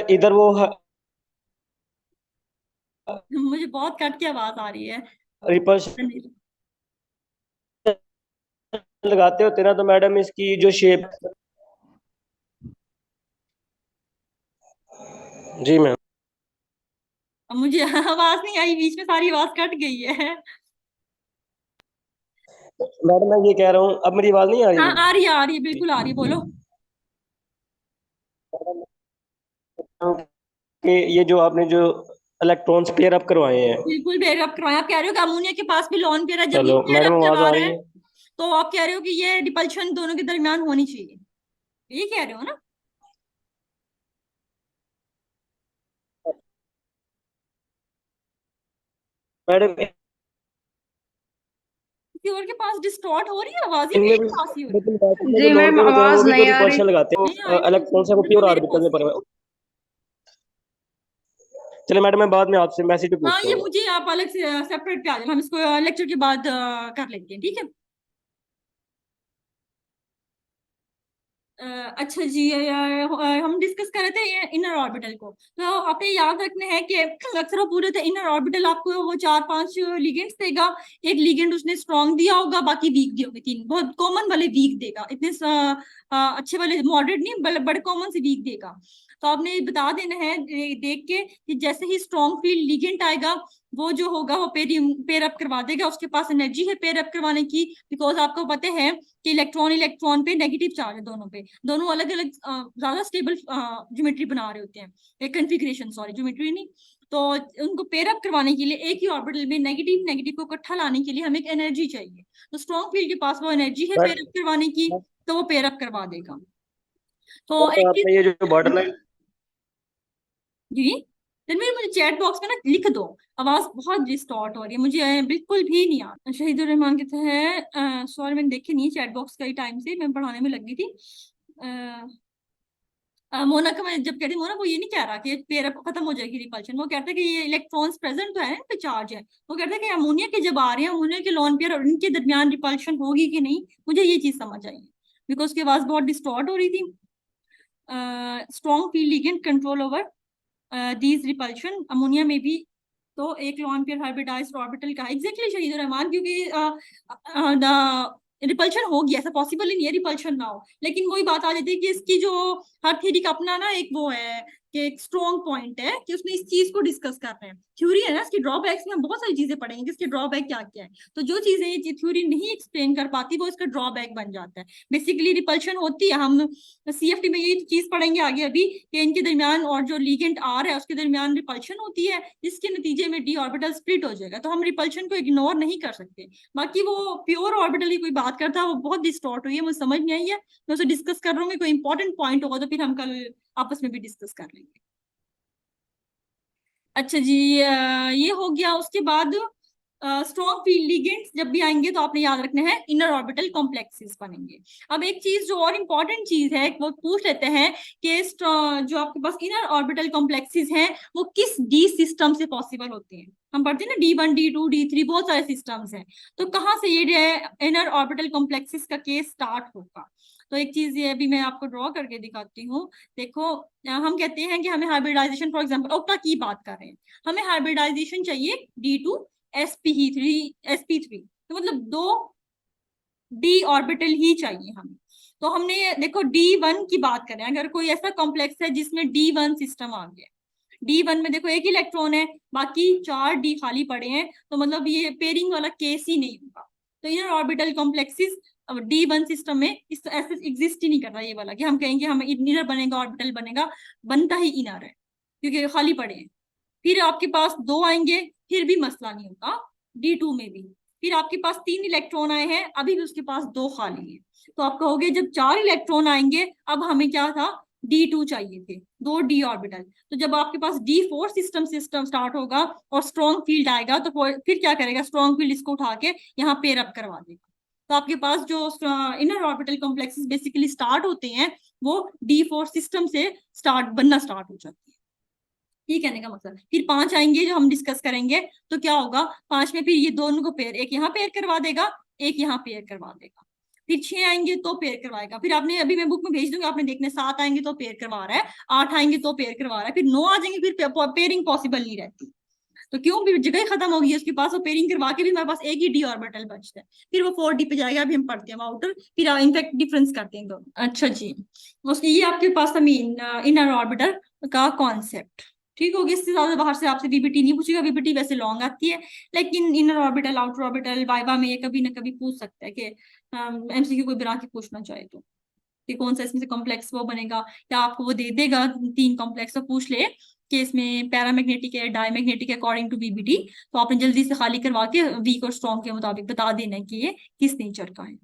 इधर वो मुझे बहुत कट की आवाज आ रही है। रिपल्शन लगाते होते ना तो मैडम इसकी जो शेप। जी मैम। अब मुझे आवाज नहीं आई, बीच में सारी आवाज कट गई है। मैडम मैं ये कह रहा हूँ अब मेरी आवाज नहीं आ रही हाँ थी। आ रही है बिल्कुल आ रही है, बोलो। कि ये जो आपने जो इलेक्ट्रॉन्स पेयर अप करवाए हैं। बिल्कुल पेयर अप करवाया। आप कह रहे हो कि अमोनिया के पास भी लोन पेयर है, जब ये चलो पेयर मैडम अप आवाज करवा आ रहा रही है है? तो आप कह रहे हो कि ये रिपल्शन दोनों के दरमियान होनी चाहिए, ये कह रहे हो ना? मैडम किसी और के पास डिस्टॉर्ट हो रही है आवाज, ही इनमें मेरे भी, पास ही हो रही है? लेकिन बाकी में जी जो लोन मैम, पेयर होते हैं वो आवाज भी तो नहीं आ रही। रिपल्शन लगाते नहीं हैं, आई तो इलेक्ट्रॉन से वो सिर्फ प्योर मेरे ऑर्बिटल पास में ही। पड़े हुए। चलिए मैडम मैं बाद में आपसे मैसेज पे हाँ पूछता ये हूँ। मुझे आप अलग से सेपरेट पे आ जाना, हम इसको लेक्चर के बाद कर लेंगे, ठीक है? अच्छा जी, हम डिस्कस कर रहे थे इनर ऑर्बिटल को। तो आपने याद रखना है कि अक्सर वो पूरे थे इनर ऑर्बिटल आपको वो 4-5 लिगेंड्स देगा। एक लिगेंड उसने स्ट्रॉन्ग दिया होगा, बाकी वीक दिए होंगे, तीन बहुत कॉमन वाले वीक देगा, इतने अच्छे वाले मॉडरेट नहीं, बड़े कॉमन से वीक देगा। तो आपने बता देना है देख के कि जैसे ही स्ट्रॉन्ग फील्ड लिगेंड आएगा वो जो होगा वो पेयर अप करवा देगा, उसके पास एनर्जी है पेयर अप करवाने की, बिकॉज आपको पता है कि इलेक्ट्रॉन इलेक्ट्रॉन पे नेगेटिव चार्ज है दोनों पे, दोनों अलग अलग ज्यादा स्टेबल ज्योमेट्री बना रहे होते हैं, एक कन्फिग्रेशन, सॉरी ज्योमेट्री नहीं। तो उनको पेयर अप करवाने के लिए एक ही ऑर्बिटल में नेगेटिव नेगेटिव को इकट्ठा लाने के लिए हमें एक एनर्जी चाहिए। तो स्ट्रॉन्ग फील्ड के पास वो एनर्जी है पेयर अप करवाने की, तो वो पेयर अप करवा देगा। तो तो एक आपने ये जो बॉर्डर लाइन, जी तनवीर, मुझे चैट बॉक्स में ना लिख दो, आवाज बहुत डिस्टॉर्ट हो रही है, मुझे बिल्कुल भी नहीं आ रहा। शहीदुर रहमान कहते हैं सॉरी मैंने देखी नहीं चैट बॉक्स कई टाइम से, मैं पढ़ाने में लगी थी। मोना का मैं जब कहती मोना, वो ये नहीं कह रहा कि पेयर खत्म हो जाएगी रिपल्शन, वो कहते हैं कि ये इलेक्ट्रॉन्स प्रेजेंट तो है ना, चार्ज है। वो कहते हैं कि अमोनिया के जब आ रहे हैं, अमोनिया के लोन पेयर और इनके दरमियान रिपल्शन होगी कि नहीं, मुझे ये चीज समझ आई है, बिकॉज उसकी आवाज बहुत डिस्टॉर्ट हो रही थी। Strong field ligand control over these repulsion ammonia में भी। तो एक लोन पेयर हाइब्रिडाइज्ड ऑर्बिटल का एग्जैक्टली शहीद रहमान, क्योंकि रिपल्शन होगी, ऐसा पॉसिबल ही नहीं है रिपल्शन ना हो, लेकिन वही बात आ जाती है कि इसकी जो हर थ्योरी का अपना ना एक वो है कि एक स्ट्रॉन्ग पॉइंट है कि उसने इस चीज को डिस्कस कर रहे हैं। थ्योरी है ना, इसकी ड्रॉबैक्स में हम बहुत सारी चीजें पढ़ेंगे कि इसके ड्रॉबैक क्या क्या है। तो जो चीजें ये थ्योरी नहीं एक्सप्लेन कर पाती वो इसका ड्रॉबैक बन जाता है। बेसिकली रिपल्शन होती है, हम सीएफटी में यही चीज पढ़ेंगे आगे अभी कि इनके दरमियान और जो लीगेंड आर है उसके दरमियान रिपल्शन होती है, जिसके नतीजे में डी ऑर्बिटल स्प्लिट हो जाएगा। तो हम रिपल्शन को इग्नोर नहीं कर सकते। बाकी वो प्योर ऑर्बिटल की कोई बात करता है वो बहुत डिस्टॉर्ट हुई है, मुझे समझ नहीं आई है, मैं उसे डिस्कस कर रहा हूँ, कोई इंपॉर्टेंट पॉइंट होगा तो फिर हम कल आपस में भी डिस्कस कर लेंगे। अच्छा जी, ये हो गया। उसके बाद स्ट्रॉन्ग फील्ड लिगेंड्स जब भी आएंगे तो आपने याद रखना है इनर ऑर्बिटल कॉम्प्लेक्सेस बनेंगे। अब एक चीज जो और इम्पोर्टेंट चीज है वो पूछ लेते हैं कि जो आपके पास इनर ऑर्बिटल कॉम्प्लेक्सेस हैं वो किस डी सिस्टम से पॉसिबल होते हैं। हम पढ़ते हैं ना D1 D2 D3 बहुत सारे सिस्टम्स हैं, तो कहाँ से ये इनर ऑर्बिटल कॉम्प्लेक्सेस का केस स्टार्ट होगा। तो एक चीज ये अभी मैं आपको ड्रॉ करके दिखाती हूँ। देखो हम कहते हैं कि हमें हाइब्रिडाइजेशन, फॉर एग्जांपल ऑक्टा की बात कर रहे हैं, हमें हाइब्रिडाइजेशन चाहिए D2 sp3 तो मतलब दो डी ऑर्बिटल ही चाहिए हमें। तो हमने देखो D1 की बात करें, अगर कोई ऐसा कॉम्प्लेक्स है जिसमें D1 सिस्टम आ गया, D1 में देखो एक इलेक्ट्रॉन है, बाकी 4 डी खाली पड़े हैं, तो मतलब ये पेयरिंग वाला केस ही नहीं होगा। तो inner orbital complexes D1 system में इस ऐसे एग्जिस्ट ही नहीं कर रहा ये वाला कि हम कहेंगे हमें इनर बनेगा ऑर्बिटल बनेगा, बनता ही इनर है क्योंकि खाली पड़े हैं। फिर आपके पास दो आएंगे, फिर भी मसला नहीं होगा D2 में भी। फिर आपके पास 3 इलेक्ट्रॉन आए हैं, अभी भी उसके पास दो खाली है, तो आप कहोगे जब 4 इलेक्ट्रॉन आएंगे अब हमें क्या था, D2 चाहिए थे, दो डी ऑर्बिटल। तो जब आपके पास D4 सिस्टम स्टार्ट होगा और स्ट्रॉन्ग फील्ड आएगा तो फिर क्या करेगा, स्ट्रॉन्ग फील्ड इसको उठा के यहाँ पेयर अप करवा देगा। तो आपके पास जो inner orbital complexes basically start होते हैं वो D4 सिस्टम से बनना स्टार्ट हो जाते हैं। ये कहने का मतलब, फिर 5 आएंगे जो हम डिस्कस करेंगे, तो क्या होगा 5 में फिर ये दोनों को पेयर, एक यहाँ पेयर करवा देगा, एक यहाँ पेयर करवा देगा। फिर 6 आएंगे तो पेयर करवाएगा, फिर आपने अभी मैं बुक में भेज दूंगी आपने देखने, 7 आएंगे तो पेयर करवा रहा है, 8 आएंगे तो पेयर करवा रहा है, फिर 9 आ जाएंगे फिर पेयरिंग पॉसिबल नहीं रहती। तो क्यों, भी जगह ही खत्म होगी उसके पास, वो पेयरिंग करवा के भी हमारे पास एक ही डी ऑर्बिटल बचता है, फिर वो 4D पे जाएगा। अभी हम पढ़ते हैं आउटर, फिर इनफैक्ट डिफरेंस करते हैं दोनों। अच्छा जी, उसके ये आपके पास मेन इनर ऑर्बिटल का कॉन्सेप्ट ठीक होगी। इससे ज्यादा बाहर से आपसे वीबीटी नहीं पूछेगा, वीबीटी वैसे लॉन्ग आती है, लेकिन inner orbital outer orbital viva में ये कभी ना कभी पूछ सकता है कि एमसीक्यू कोई बना के पूछना चाहे तो कि कौन सा इसमें से कॉम्प्लेक्स वो बनेगा, या आपको वो दे देगा 3 कॉम्प्लेक्स तो पूछ ले केस में पैरामैग्नेटिक है, डायमैग्नेटिक है अकॉर्डिंग टू वीबीटी। तो आपने जल्दी से खाली करवा के वीक और स्ट्रॉन्ग के मुताबिक बता देना है कि ये किस नेचर का है।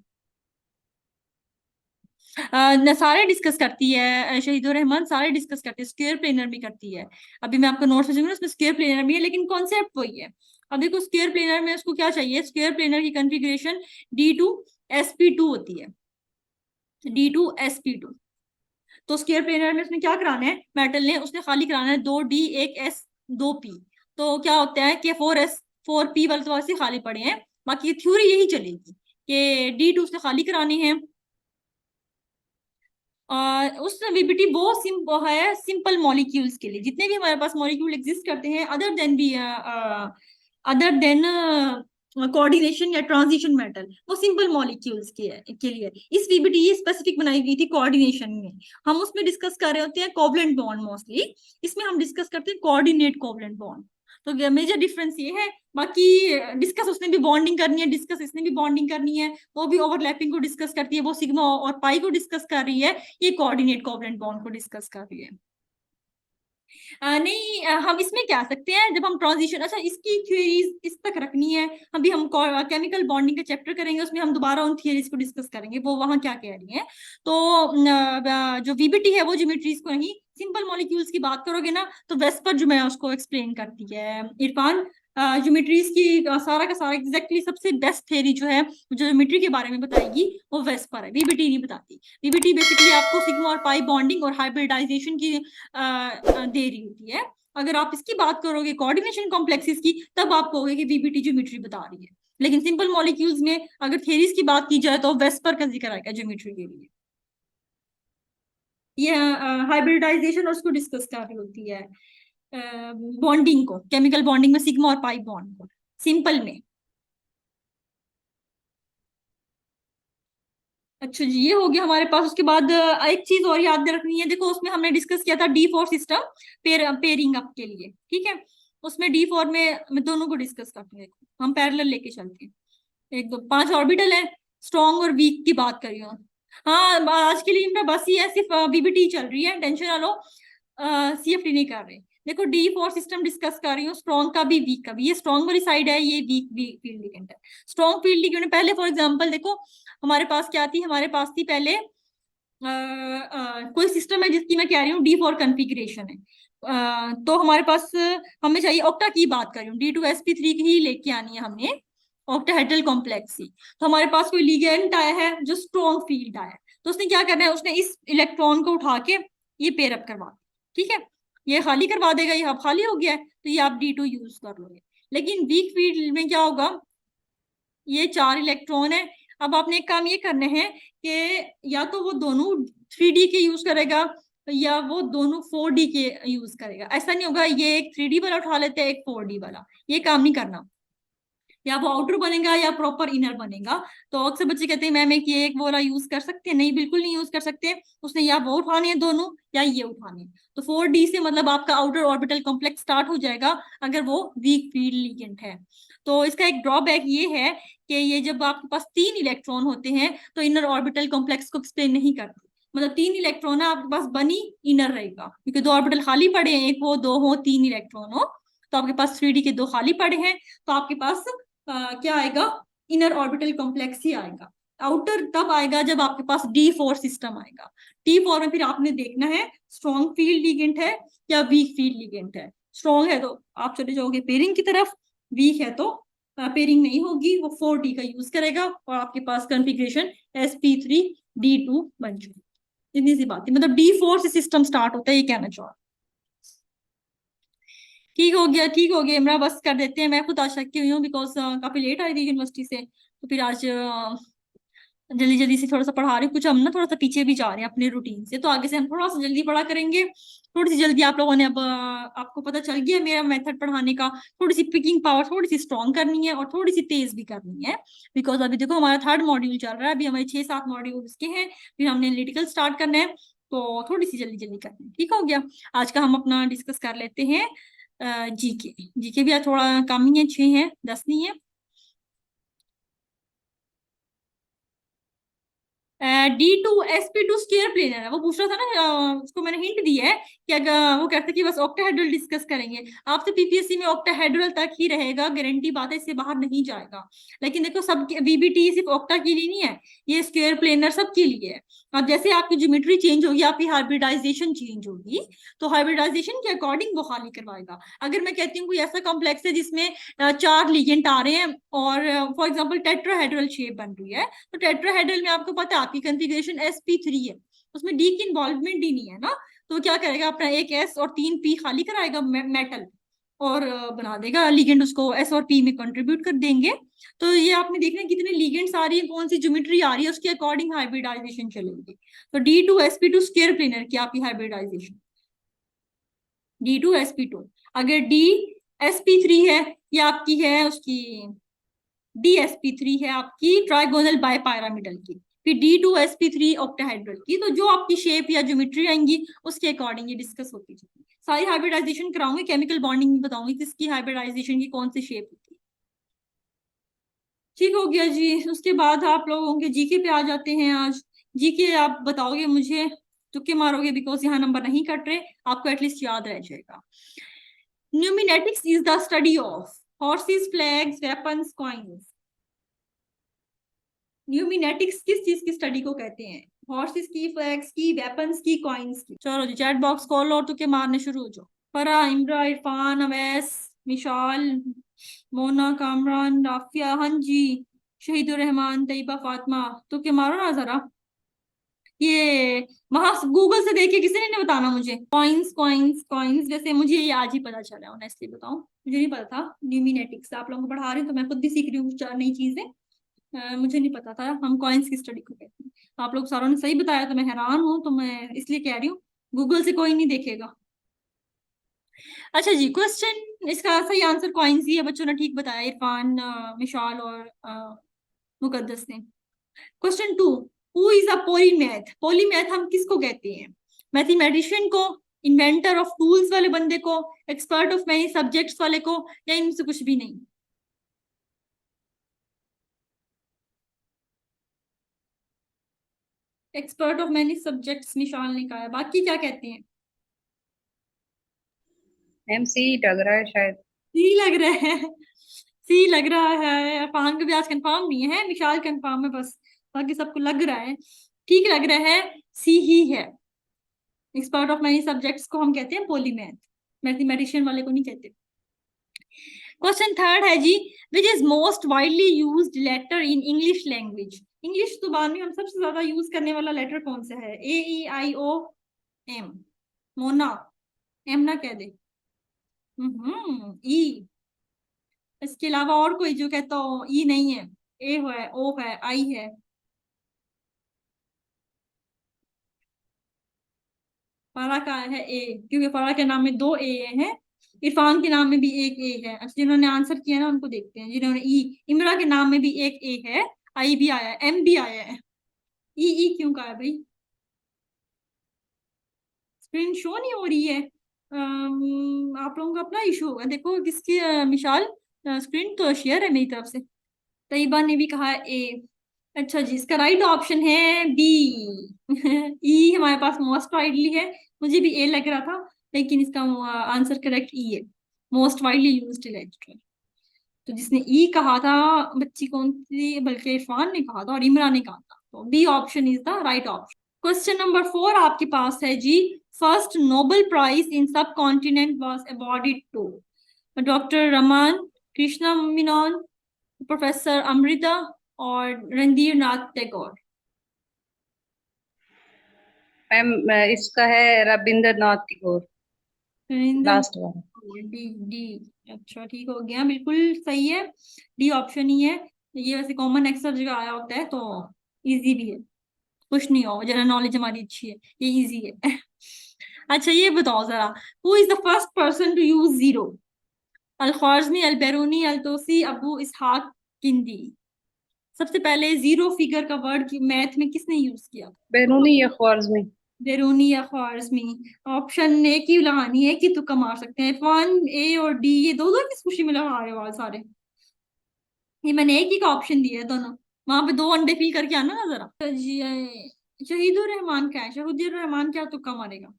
सारे डिस्कस करती है शहीदुर रहमान, सारे डिस्कस करती है, स्क्वायर प्लेनर भी करती है। अभी मैं आपको नोट्स भेजूंगी, उसमें स्क्वायर प्लेनर भी है, लेकिन कॉन्सेप्ट वही है। अब देखो स्क्वायर प्लेनर में उसको क्या चाहिए, स्क्वायर प्लेनर की कॉन्फ़िगरेशन D2sp2 होती है, D2sp2। तो स्क्वायर प्लेनर में उसने क्या कराना है, मेटल ने उसने खाली कराना है 2D 1s 2p। तो क्या होता है कि 4s 4p वाले तो वैसे खाली पड़े हैं, बाकी थ्योरी यही चलेगी कि D2 उसने खाली कराने हैं। उस वीबीटी बहुत सिंपल है सिंपल मॉलिक्यूल्स के लिए, जितने भी हमारे पास मॉलिक्यूल एग्जिस्ट करते हैं अदर देन कोऑर्डिनेशन या ट्रांजिशन मेटल, वो सिंपल मॉलिक्यूल्स के लिए इस वीबीटी ये स्पेसिफिक बनाई गई थी कोऑर्डिनेशन में। हम उसमें डिस्कस कर रहे होते हैं कोवलेंट बॉन्ड मोस्टली, इसमें हम डिस्कस करते हैं कोऑर्डिनेट कोवलेंट बॉन्ड। तो मेजर डिफरेंस ये है। बाकी डिस्कस उसने भी बॉन्डिंग करनी है, डिस्कस इसने भी बॉन्डिंग करनी है, वो भी ओवरलैपिंग को डिस्कस करती है, वो सिग्मा और पाई को डिस्कस कर रही है, ये कोऑर्डिनेट कोवलेंट बॉन्ड को डिस्कस कर रही है। नहीं हम इसमें क्या सकते हैं जब हम ट्रांजिशन, अच्छा इसकी थ्योरीज इस तक रखनी है, अभी हम केमिकल बॉन्डिंग का चैप्टर करेंगे, उसमें हम दोबारा उन थ्योरीज को डिस्कस करेंगे वो वहां क्या कह रही हैं। तो जो वीबीटी है वो ज्योमेट्रीज को नहीं, सिंपल मॉलिक्यूल्स की बात करोगे ना तो वेस्पर जो मैं उसको एक्सप्लेन करती है इरफान। ज्योमेट्रीज की सारा का सारा एग्जैक्टली सबसे बेस्ट थ्योरी जो है जो ज्योमेट्री के बारे में बताएगी वो वेस्पर है, वीबीटी नहीं बताती। वीबीटी बेसिकली आपको सिग्मा और पाई बॉन्डिंग और हाइब्रिडाइजेशन की दे रही होती है। अगर आप इसकी बात करोगे कोऑर्डिनेशन कॉम्प्लेक्सेस की, तब आप कहोगे कि वीबीटी ज्योमेट्री बता रही है। लेकिन सिंपल मॉलिक्यूल्स में अगर थ्योरीज की बात की जाए तो वेस्पर का जिक्र आएगा ज्योमेट्री के लिए। ये हाइब्रिडाइजेशन और उसको डिस्कस कर रही होती है, बॉन्डिंग को, केमिकल बॉन्डिंग में सिग्मा और पाई बॉन्ड को सिंपल में। अच्छा जी, ये हो गया हमारे पास। उसके बाद एक चीज और याद रखनी है, देखो उसमें हमने डिस्कस किया था D4 सिस्टम पेयरिंग अप के लिए, ठीक है। उसमें D4 में मैं दोनों को डिस्कस करते हैं, हम पैरेलल लेके चलते हैं। एक दो 5 ऑर्बिटल है, स्ट्रॉन्ग और वीक की बात करी हूँ। हाँ आज के लिए मेरा बस ही है, सिर्फ बीबीटी चल रही है, टेंशन ना लो, CFT नहीं कर रहे। देखो D4 सिस्टम डिस्कस कर रही हूँ, स्ट्रॉन्ग का भी वीक का भी, ये स्ट्रॉन्ग वाली साइड है, ये वीक फील्ड लिगेंड है। स्ट्रॉन्ग फील्ड लिगेंड पहले फॉर एग्जांपल देखो हमारे पास क्या थी, हमारे पास थी पहले कोई सिस्टम है जिसकी मैं कह रही हूँ D4 कॉन्फ़िगरेशन है। तो हमारे पास हमें चाहिए ऑक्टा की बात कर रही हूँ, D2sp3 की ही लेके आनी है हमने, ऑक्टाहेड्रल कॉम्प्लेक्स ही। तो हमारे पास कोई लिगेंड आया है जो स्ट्रॉन्ग फील्ड आया है, तो उसने क्या करना है, उसने इस इलेक्ट्रॉन को उठा के ये पेयर अप करवा, ठीक है, ये खाली करवा देगा, ये अब खाली हो गया है तो ये आप D2 यूज कर लोगे। लेकिन वीक फील्ड में क्या होगा, ये 4 इलेक्ट्रॉन है। अब आपने एक काम ये करने हैं कि या तो वो दोनों 3D के यूज करेगा या वो दोनों 4D के यूज करेगा। ऐसा नहीं होगा ये एक 3D वाला उठा लेते हैं एक 4D वाला, ये काम नहीं करना। या वो आउटर बनेगा या प्रॉपर इनर बनेगा। तो अक्सर बच्चे कहते हैं मैम एक ये एक वो वाला यूज कर सकते हैं, नहीं बिल्कुल नहीं यूज कर सकते। उसने या वो उठाने हैं दोनों या ये उठाने हैं। तो 4D से मतलब आपका आउटर ऑर्बिटल कॉम्प्लेक्स स्टार्ट हो जाएगा अगर वो वीक फील्ड लिगेंड है। तो इसका एक ड्रॉबैक ये है कि ये जब आपके पास 3 इलेक्ट्रॉन होते हैं तो इनर ऑर्बिटल कॉम्प्लेक्स को एक्सप्लेन नहीं करते। मतलब 3 इलेक्ट्रॉन है आपके पास, बनी इनर रहेगा क्योंकि 2 ऑर्बिटल खाली पड़े हैं, एक हो 2 हो 3 इलेक्ट्रॉन हो, तो आपके पास 3D के 2 खाली पड़े हैं, तो आपके पास क्या आएगा, इनर ऑर्बिटल कॉम्प्लेक्स ही आएगा। आउटर तब आएगा जब आपके पास D4 सिस्टम आएगा। D4 में फिर आपने देखना है स्ट्रॉन्ग फील्ड लिगेंड है या वीक फील्ड लिगेंड है। स्ट्रॉन्ग है तो आप चले जाओगे पेयरिंग की तरफ, वीक है तो पेयरिंग नहीं होगी, वो 4D का यूज करेगा और आपके पास कॉन्फ़िगरेशन sp3D2 बन चुकी। इतनी सी बात है, मतलब D4 से सिस्टम स्टार्ट होता है, ये कहना चाह। ठीक हो गया, ठीक हो गया इमरा, बस कर देते हैं। मैं खुद आज थकी हुई हूँ बिकॉज काफी लेट आई थी यूनिवर्सिटी से, तो फिर आज जल्दी जल्दी से थोड़ा सा पढ़ा रही हूँ। कुछ हम ना थोड़ा सा पीछे भी जा रहे हैं अपने रूटीन से, तो आगे से हम थोड़ा सा जल्दी पढ़ा करेंगे। थोड़ी सी जल्दी आप लोगों ने अब आपको पता चल गया मेरा मेथड पढ़ाने का। थोड़ी सी पिकिंग पावर थोड़ी सी स्ट्रॉन्ग करनी है और थोड़ी सी तेज भी करनी है, बिकॉज अभी देखो हमारा 3rd मॉड्यूल चल रहा है, अभी हमारे 6-7 मॉड्यूल के हैं, फिर हमने एनालिटिकल स्टार्ट करना है, तो थोड़ी सी जल्दी जल्दी करनी है। ठीक हो गया, आज का हम अपना डिस्कस कर लेते हैं जीके। जीके भी आज थोड़ा कम ही है, 6 है 10 नहीं है। D2sp2 स्क्वायर प्लेनर है, वो पूछ रहा था ना, उसको मैंने हिंट दिया है कि अगर वो कहते कि बस ऑक्टाहेड्रल डिस्कस करेंगे, आपसे पीपीएससी में ऑक्टाहेड्रल तक ही रहेगा, गारंटी बात है, इससे बाहर नहीं जाएगा। लेकिन देखो सब बीबीटी सिर्फ ऑक्टा के लिए नहीं है, ये स्क्वायर प्लेनर सबके लिए है। अब जैसे आपकी ज्योमेट्री चेंज होगी, आपकी हाइब्रिडाइजेशन चेंज होगी, तो हाइब्रिडाइजेशन के अकॉर्डिंग वो खाली करवाएगा। अगर मैं कहती हूँ कोई ऐसा कॉम्प्लेक्स है जिसमें 4 लिगेंड आ रहे हैं और फॉर एग्जाम्पल टेट्राहेड्रल शेप बन रही है, तो टेट्राहेड्रल में आपको पता है आपकी कॉन्फ़िगरेशन sp3 है, उसमें डी की इन्वॉल्वमेंट ही नहीं है ना, तो क्या करेगा अपना एक s और 3 p खाली कराएगा मेटल, और बना देगा लिगेंड, उसको s और p में कंट्रीब्यूट कर देंगे। तो ये आपने देखना है कितने लिगेंड्स आ रही है, कौन सी ज्योमेट्री आ रही है, उसके अकॉर्डिंग हाइब्रिडाइजेशन चलेगी। तो D2sp2 स्क्वायर प्लेनर की आपकी हाइब्रिडाइजेशन D2sp2। अगर DsP3 है, ये आपकी है उसकी DsP3 है आपकी ट्राइगोनल बाइपायरामिडल की, फिर D2sp3 ऑक्टाहेड्रल की। तो जो आपकी शेप या ज्योमेट्री आएंगी उसके अकॉर्डिंग ये डिस्कस होती जाएगी। सारी हाइब्रिडाइजेशन कराऊंगी, केमिकल बॉन्डिंग भी बताऊंगी किसकी हाइब्रिडाइजेशन की कौन सी शेप होती है। ठीक हो गया जी। उसके बाद आप लोगों के जीके पे आ जाते हैं। आज जीके आप बताओगे मुझे, तुक्के मारोगे, बिकॉज यहाँ नंबर नहीं कट रहे, आपको एटलीस्ट याद रह जाएगा। Numismatics is the study of horses, flags, weapons, coins. Numismatics किस चीज की स्टडी को कहते हैं? हॉर्सेस की, फ्लैग्स की, वेपन्स की, कॉइन्स की। चलो जी चैट बॉक्स खोलो और तुके मारने शुरू हो जाओ। फरा, इमरा, इरफान, अवैस, मिशाल, मोना, कामरान, राफिया, हाँ जी, शहीदुर रहमान, तैयबा, फातिमा, तुके मारो ना जरा। ये वहां गूगल से देख के किसी ने नहीं बताना मुझे। कॉइन्स कॉइन्स कॉइन्स, वैसे मुझे ये आज ही पता चला, ऑनेस्टली बताऊं मुझे नहीं पता था। न्यूमिनेटिक्स आप लोगों को पढ़ा रही हूँ तो मैं खुद भी सीख रही हूँ चार नई चीजें। मुझे नहीं पता था हम कॉइन्स की स्टडी को कहते हैं। आप लोग सारों ने सही बताया तो मैं हैरान हूँ, तो मैं इसलिए कह रही हूँ गूगल से कोई नहीं देखेगा। अच्छा जी, क्वेश्चन इसका सही आंसर कॉइन्स ही है, बच्चों ने ठीक बताया, इरफान, मिशाल और मुकद्दस ने। Question 2, who is a polymath? Polymath हम किसको कहते हैं? मैथमेटिशियन को, इन्वेंटर ऑफ टूल्स वाले बंदे को, एक्सपर्ट ऑफ मेनी सब्जेक्ट्स वाले को, या इनमें से कुछ भी नहीं? Expert of many subjects Nishal ने कहा है, बाकी क्या कहते हैं? मैम सी लग रहा है शायद। सी लग रहा है, सी लग रहा है। अरफान का भी आज कंफर्म नहीं है, विशाल कंफर्म है बस, बाकी सबको लग रहा है, ठीक लग रहा है, सी ही है। एक्सपर्ट ऑफ मेनी सब्जेक्ट्स को हम कहते हैं पॉलीमैथ, मैथमेटिशियन वाले को नहीं कहते। क्वेश्चन 3 है जी, which is most widely used letter in English language? English जुबान में हम सबसे ज्यादा यूज करने वाला लेटर कौन सा है? AEIOM। मोना, एम ना कह दे। ई, इसके अलावा और कोई जो कहता हो ई नहीं है? ए है, ओ है, आई है। फरा का है ए, क्योंकि फरा के नाम में 2 ए हैं, इरफान के नाम में भी एक ए है। अच्छा जिन्होंने आंसर किया ना उनको देखते हैं, जिन्होंने ई, इमरा के नाम में भी एक ए है, आई भी आया है, एम भी आया है। ई ई क्यों का है भाई? स्क्रीन शो नहीं हो रही है। आप लोगों का अपना इशू होगा, देखो किसकी मिशाल, स्क्रीन तो शेयर है मेरी तरफ से। तैयबा ने भी कहा है ए। अच्छा जी, इसका राइट ऑप्शन है बी। ई हमारे पास मोस्ट वाइडली है, मुझे भी ए लग रहा था, लेकिन इसका आंसर करेक्ट ई है, मोस्ट वाइडली यूज्ड लेटर। तो जिसने ई कहा था, बच्ची कौन थी, बल्कि इरफान ने कहा था और इमरान ने कहा था, तो b option is the right option. Question number 4 आपके पास है जी, first Nobel prize in subcontinent was awarded to doctor Raman Krishna Menon, professor Amrita और रणधीर नाथ टैगोर। मैम इसका है रविंद्रनाथ टैगोर, लास्ट वाला। डी डी, अच्छा ठीक हो गया, बिल्कुल सही है, डी ऑप्शन ही है। ये वैसे कॉमन एक्सर जगह आया होता है तो इजी भी है, कुछ नहीं हो, जनरल नॉलेज हमारी अच्छी है, ये इजी है। अच्छा ये बताओ जरा, who is the first person to use zero? Al Khwarizmi, Al Biruni, Al Tusi, Abu Ishaq Kindi. सबसे पहले जीरो फिगर का वर्ड मैथ में किसने यूज किया? बैरूनी या ख्वारिज़मी? बैरूनी या ख्वारिज़मी। ऑप्शन ए की लगानी है कि तुक्का मार सकते हैं, वन ए और डी, ये दो दो किस खुशी में लगा रहे हो आज सारे? ये मैंने एक ही का ऑप्शन दिया है दोनों, वहां पे 2 अंडे फिल करके आना ना जरा। तो जी शहीदुर रहमान क्या है? शहीदुर रहमान क्या तुक्का मारेगा?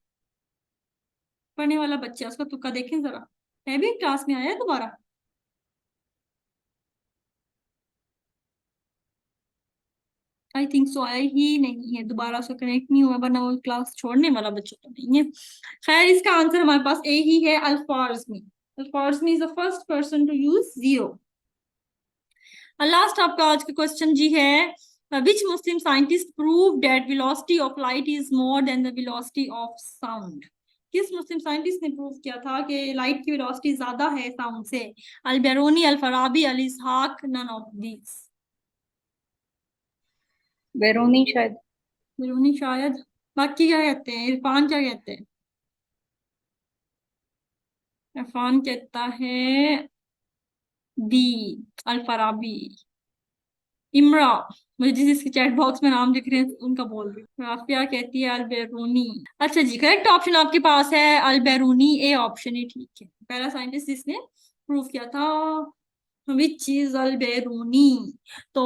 पढ़ने वाला बच्चा, उसका तुक्का देखें जरा, है भी क्लास में आया है दोबारा? आई थिंक सो आया ही नहीं है, दोबारा उसका कनेक्ट नहीं हुआ, वरना वो क्लास छोड़ने वाला बच्चा तो नहीं है। खैर, इसका आंसर हमारे पास ए ही है, Al Khwarizmi. Al Khwarizmi is the first person to use zero. Last आपका आज का क्वेश्चन जी है, which Muslim scientist prove that velocity of light is more than the velocity of sound? किस मुस्लिम साइंटिस्ट ने प्रूव किया था कि लाइट की वेलोसिटी ज्यादा है साउंड से? Al Biruni, Al Farabi, Al Ishaq, none of these. Biruni शायद। बेरूनी शायद। बाकी क्या कहते हैं? इरफान क्या कहते हैं? इरफान कहता है डी, अल फराबी। इमरा, मुझे जिस जिसके चैट बॉक्स में नाम दिख रहे हैं उनका बोल रही हूँ। राफिया कहती है अलबेरूनी। अच्छा जी, करेक्ट ऑप्शन आपके पास है अलबेरूनी, ए ऑप्शन ही ठीक है। पहला साइंटिस्ट जिसने प्रूव किया था विच इज अलबेरूनी। तो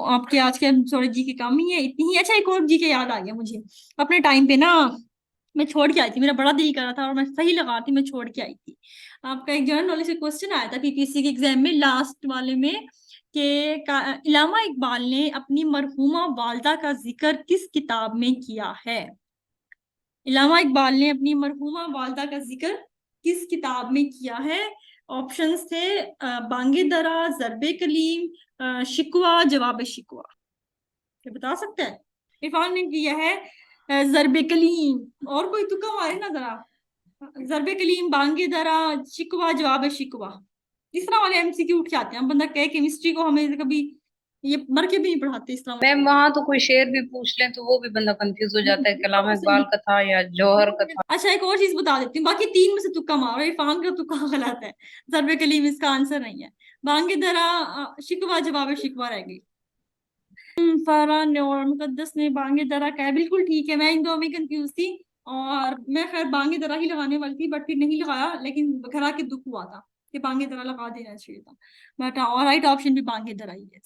आपके आज के थोड़े जी के कम ही है, इतनी ही। अच्छा, एक और जी के याद आ गया मुझे। अपने टाइम पे ना मैं छोड़ के आई थी, मेरा बड़ा दिल कर रहा था और मैं सही लगा थी, मैं छोड़ के आई थी। आपका एक जनरल नॉलेज से क्वेश्चन आया था पीपीसी के एग्जाम में, लास्ट वाले में, कि इलामा इकबाल ने अपनी मरहूमा वालदा का जिक्र किस किताब में किया है? इलामा इकबाल ने अपनी मरहूमा वालदा का जिक्र किस किताब में किया है? ऑप्शंस थे बांगे दरा, जरबे कलीम, शिकवा, जवाब शिकवा। क्या बता सकते हैं? इरफान ने किया है जरबे कलीम। और कोई तुक्का मारे ना जरा। जरबे कलीम, बांगे दरा, शिकवा, जवाब शिकवा। इस तरह वाले एमसीक्यू उठ जाते हैं। बंदा कहे केमिस्ट्री को हमें कभी ये मर के भी नहीं पढ़ाते इस तरह मैम वहां तो कोई शेर भी पूछ लें तो वो भी बंदा कंफ्यूज हो जाता है, कलाम इकबाल का था या जौहर का था। अच्छा, एक और चीज बता देती हूँ, बाकी 3 में से तुक्का मारो, इरफान का तुक्का गलत है। जरबे कलीम इसका आंसर नहीं है। बांगे दरा, शिकवा, जवाब शिकवा रह गई। फरहान और मुकद्दस ने बांगे दरा कहा, बिल्कुल ठीक है। मैं इन दो में कंफ्यूज थी और मैं खैर बांगे दरा ही लगाने वाली थी, बट फिर नहीं लगाया, लेकिन घर आके दुख हुआ था कि बांगे दरा लगा देना चाहिए था। बट और राइट ऑप्शन भी बांगे दरा ही है।